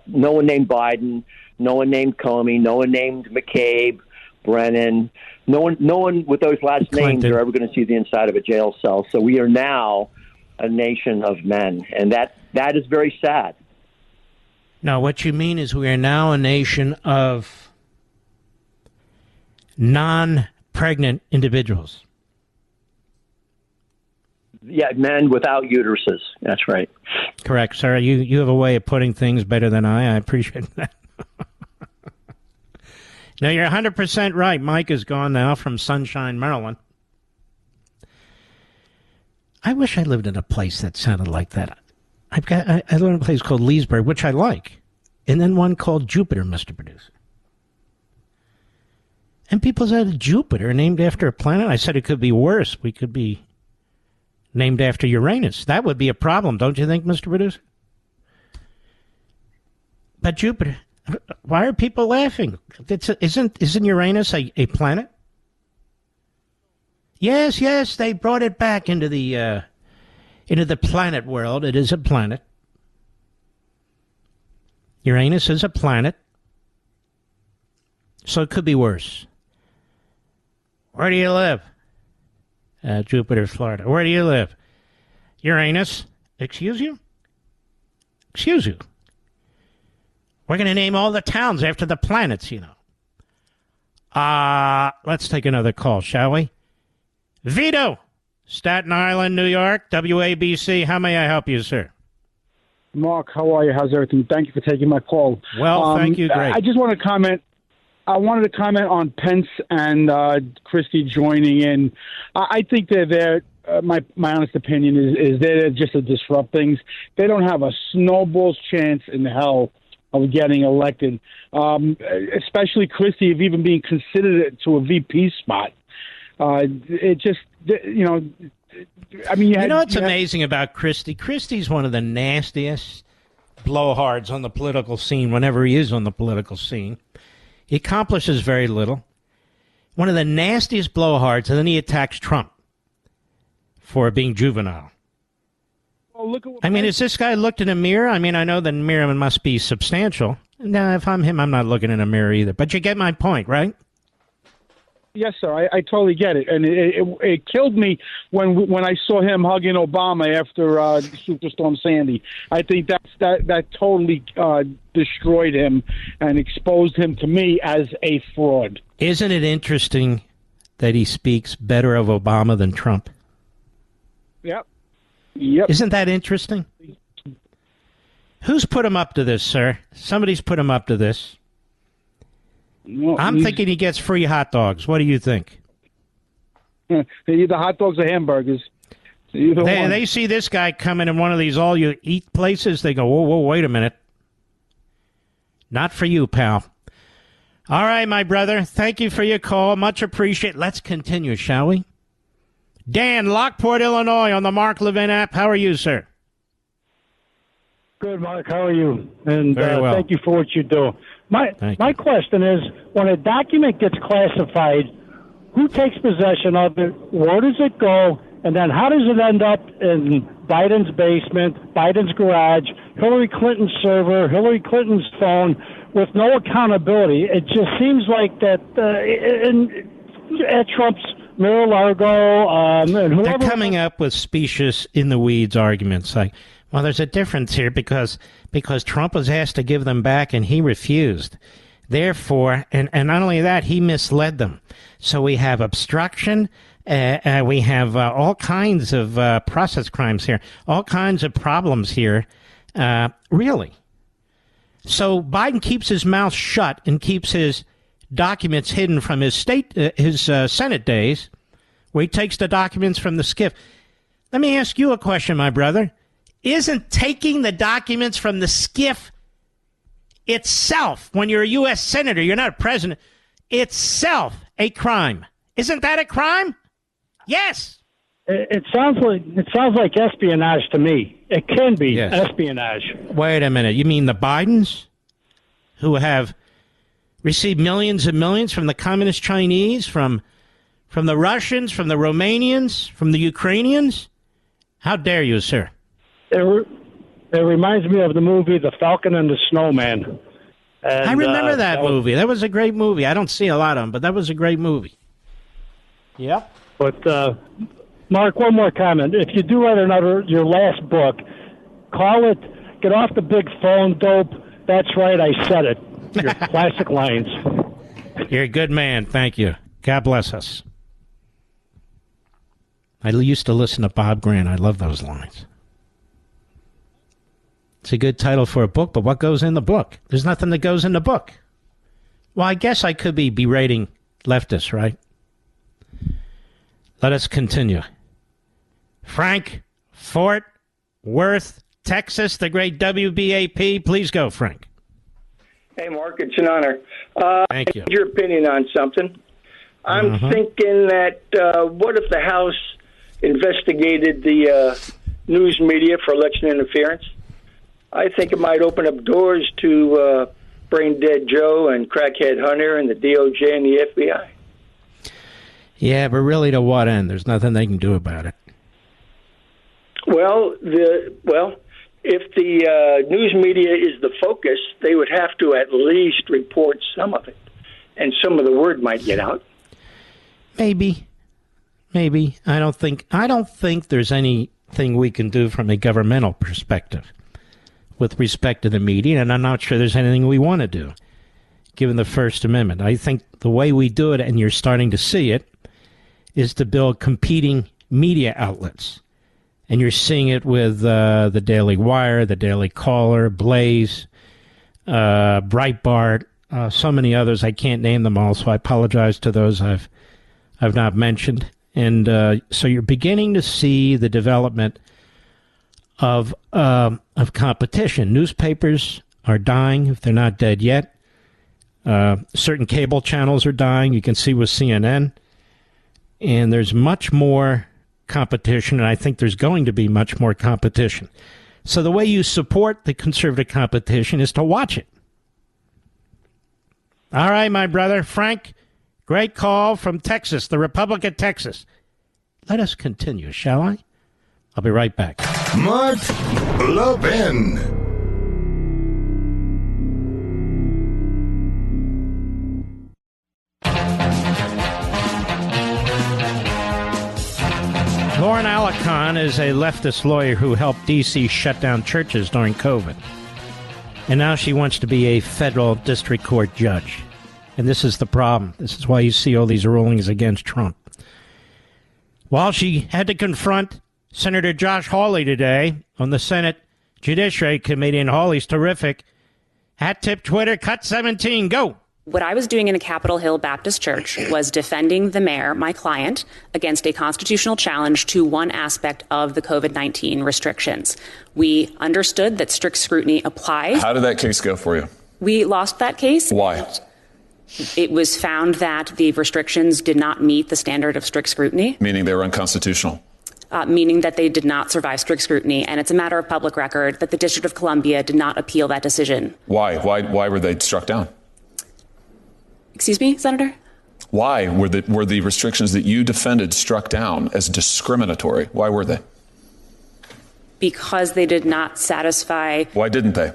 one named Biden, no one named Comey, no one named McCabe, Brennan, no one with those last names are ever going to see the inside of a jail cell. So we are now a nation of men, and that is very sad. No, what you mean is we are now a nation of non-pregnant individuals. Yeah, men without uteruses. That's right. Correct, sir. You have a way of putting things better than I appreciate that. No, you're 100% right. Mike is gone now from Sunshine, Maryland. I wish I lived in a place that sounded like that. I live in a place called Leesburg, which I like, and then one called Jupiter, Mr. Producer. And people said Jupiter, named after a planet. I said it could be worse. We could be named after Uranus. That would be a problem, don't you think, Mr. Producer? But Jupiter, why are people laughing? Isn't Uranus a planet? Yes, they brought it back into the planet world. It is a planet. Uranus is a planet. So it could be worse. Where do you live? Jupiter, Florida. Where do you live? Uranus. Excuse you? Excuse you. We're going to name all the towns after the planets, you know. Let's take another call, shall we? Vito, Staten Island, New York, WABC. How may I help you, sir? Mark, how are you? How's everything? Thank you for taking my call. Well, thank you. Great. I just want to comment. I wanted to comment on Pence and Christie joining in. I think they're there. My honest opinion is they're just to disrupt things. They don't have a snowball's chance in hell of getting elected, especially Christie of even being considered to a VP spot. It just, you know, I mean, what's amazing about Christie? Christie's one of the nastiest blowhards on the political scene whenever he is on the political scene. He accomplishes very little. One of the nastiest blowhards, and then he attacks Trump for being juvenile. Well, is this guy looked in a mirror? I mean, I know the mirror must be substantial. No, if I'm him, I'm not looking in a mirror either. But you get my point, right? Yes, sir. I totally get it, and it killed me when I saw him hugging Obama after Superstorm Sandy. I think that totally destroyed him and exposed him to me as a fraud. Isn't it interesting that he speaks better of Obama than Trump? Yep. Isn't that interesting? Who's put him up to this, sir? Somebody's put him up to this. Well, I'm thinking he gets free hot dogs. What do you think? Either hot dogs or hamburgers. They see this guy coming in one of these all-you-eat places. They go, whoa, wait a minute. Not for you, pal. All right, my brother. Thank you for your call. Much appreciated. Let's continue, shall we? Dan, Lockport, Illinois, on the Mark Levin app. How are you, sir? Good, Mark. How are you? And Very well. Thank you for what you do. My question is, when a document gets classified, who takes possession of it? Where does it go? And then how does it end up in Biden's basement, Biden's garage, Hillary Clinton's server, Hillary Clinton's phone, with no accountability? It just seems like that at Trump's Mar-a-Lago and whoever... They're coming up with specious in-the-weeds arguments like, well, there's a difference here because Trump was asked to give them back and he refused. Therefore, and not only that, he misled them. So we have obstruction. We have all kinds of process crimes here, all kinds of problems here, really. So Biden keeps his mouth shut and keeps his documents hidden from his Senate days, where he takes the documents from the SCIF. Let me ask you a question, my brother. Isn't taking the documents from the SCIF itself, when you're a U.S. senator, you're not a president, itself a crime? Isn't that a crime? Yes. It sounds like espionage to me. It can be espionage. Wait a minute. You mean the Bidens, who have received millions and millions from the communist Chinese, from the Russians, from the Romanians, from the Ukrainians? How dare you, sir? It reminds me of the movie The Falcon and the Snowman. And, I remember that movie. That was a great movie. I don't see a lot of them, but that was a great movie. Yep. But, Mark, one more comment. If you do write your last book, call it Get Off the Big Phone Dope. That's right, I said it. Your classic lines. You're a good man. Thank you. God bless us. I used to listen to Bob Grant. I love those lines. It's a good title for a book, but what goes in the book? There's nothing that goes in the book. Well, I guess I could be berating leftists, right? Let us continue. Frank, Fort Worth, Texas, the great WBAP. Please go, Frank. Hey, Mark, it's an honor. Thank you. Your opinion on something. I'm thinking that what if the House investigated the news media for election interference. I think it might open up doors to Brain Dead Joe and Crackhead Hunter and the DOJ and the FBI. Yeah, but really to what end? There's nothing they can do about it. Well, if the news media is the focus, they would have to at least report some of it, and some of the word might get out. Maybe. I don't think there's anything we can do from a governmental perspective with respect to the media, and I'm not sure there's anything we want to do, given the First Amendment. I think the way we do it, and you're starting to see it, is to build competing media outlets. And you're seeing it with the Daily Wire, the Daily Caller, Blaze, Breitbart, so many others. I can't name them all, so I apologize to those I've not mentioned. And so you're beginning to see the development of competition. Newspapers are dying, if they're not dead yet. Certain cable channels are dying. You can see with CNN. And there's much more competition, and I think there's going to be much more competition. So the way you support the conservative competition is to watch it. All right, my brother. Frank, great call from Texas, the Republic of Texas. Let us continue, shall I? I'll be right back. Mark Levin. Lauren Alicon is a leftist lawyer who helped D.C. shut down churches during COVID. And now she wants to be a federal district court judge. And this is the problem. This is why you see all these rulings against Trump. While she had to confront Senator Josh Hawley today on the Senate Judiciary Committee, and Hawley's terrific. Hat tip Twitter, cut 17, go. What I was doing in a Capitol Hill Baptist church was defending the mayor, my client, against a constitutional challenge to one aspect of the COVID-19 restrictions. We understood that strict scrutiny applies. How did that case go for you? We lost that case. Why? It was found that the restrictions did not meet the standard of strict scrutiny. Meaning they were unconstitutional. Meaning that they did not survive strict scrutiny. And it's a matter of public record that the District of Columbia did not appeal that decision. Why? Why were they struck down? Excuse me, Senator? Why were the restrictions that you defended struck down as discriminatory? Why were they? Because they did not satisfy. Why didn't they?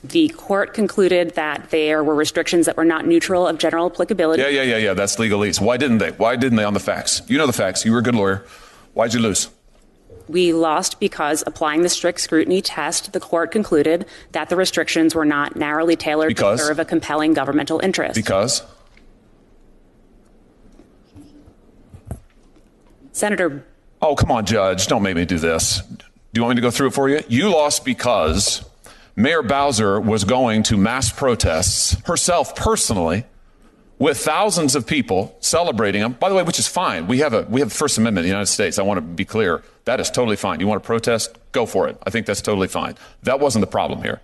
The court concluded that there were restrictions that were not neutral of general applicability. Yeah. That's legalese. Why didn't they? Why didn't they on the facts? You know the facts. You were a good lawyer. Why'd you lose? We lost because applying the strict scrutiny test, the court concluded that the restrictions were not narrowly tailored to serve a compelling governmental interest. Because? Senator. Oh, come on, Judge. Don't make me do this. Do you want me to go through it for you? You lost because Mayor Bowser was going to mass protests herself personally with thousands of people celebrating them. By the way, which is fine. We have the First Amendment in the United States. I want to be clear. That is totally fine. You want to protest? Go for it. I think that's totally fine. That wasn't the problem here.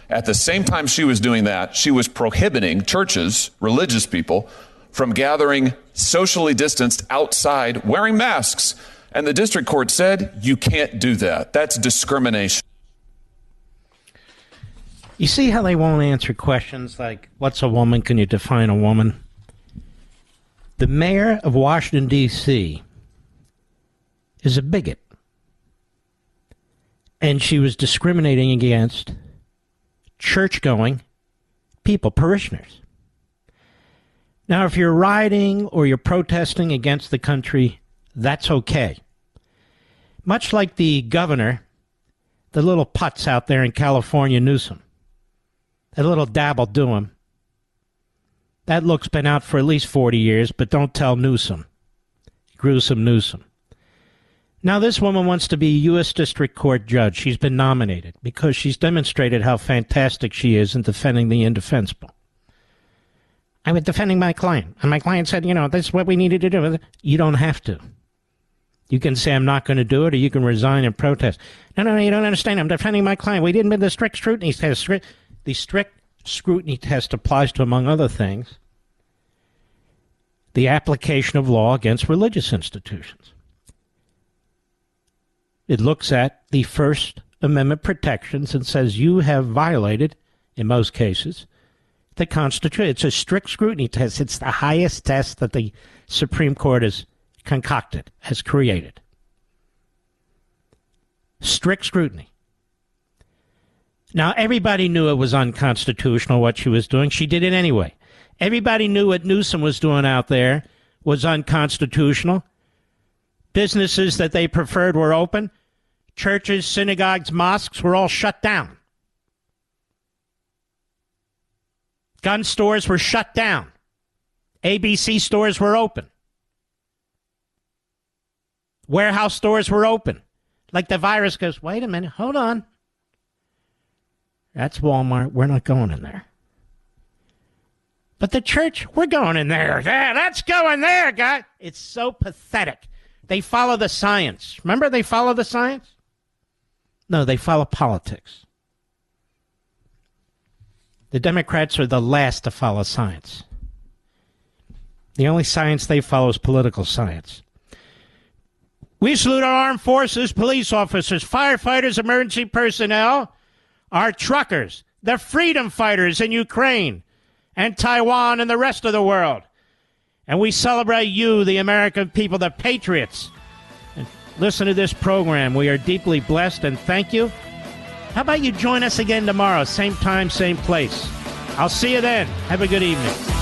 At the same time she was doing that, she was prohibiting churches, religious people, from gathering socially distanced outside wearing masks. And the district court said, you can't do that. That's discrimination. You see how they won't answer questions like, what's a woman? Can you define a woman? The mayor of Washington, D.C. is a bigot. And she was discriminating against church-going people, parishioners. Now, if you're rioting or you're protesting against the country, that's okay. Much like the governor, the little putz out there in California, Newsom. That little dab'll do him. That look's been out for at least 40 years, but don't tell Newsom. Gruesome Newsom. Now, this woman wants to be U.S. District Court judge. She's been nominated because she's demonstrated how fantastic she is in defending the indefensible. I was defending my client, and my client said, this is what we needed to do. You don't have to. You can say, I'm not going to do it, or you can resign and protest. No, you don't understand. I'm defending my client. We didn't mean the strict scrutiny test. The strict scrutiny test applies to, among other things, the application of law against religious institutions. It looks at the First Amendment protections and says you have violated, in most cases, the Constitution. It's a strict scrutiny test. It's the highest test that the Supreme Court has concocted, has created. Strict scrutiny. Now, everybody knew it was unconstitutional what she was doing. She did it anyway. Everybody knew what Newsom was doing out there was unconstitutional. Businesses that they preferred were open. Churches, synagogues, mosques were all shut down. Gun stores were shut down. ABC stores were open. Warehouse stores were open. Like the virus goes, wait a minute, hold on. That's Walmart. We're not going in there. But the church, we're going in there. Yeah, let's go in there, guys. It's so pathetic. They follow the science. Remember they follow the science? No, they follow politics. The Democrats are the last to follow science. The only science they follow is political science. We salute our armed forces, police officers, firefighters, emergency personnel, our truckers, the freedom fighters in Ukraine and Taiwan and the rest of the world. And we celebrate you, the American people, the patriots. And listen to this program. We are deeply blessed, and thank you. How about you join us again tomorrow, same time, same place. I'll see you then. Have a good evening.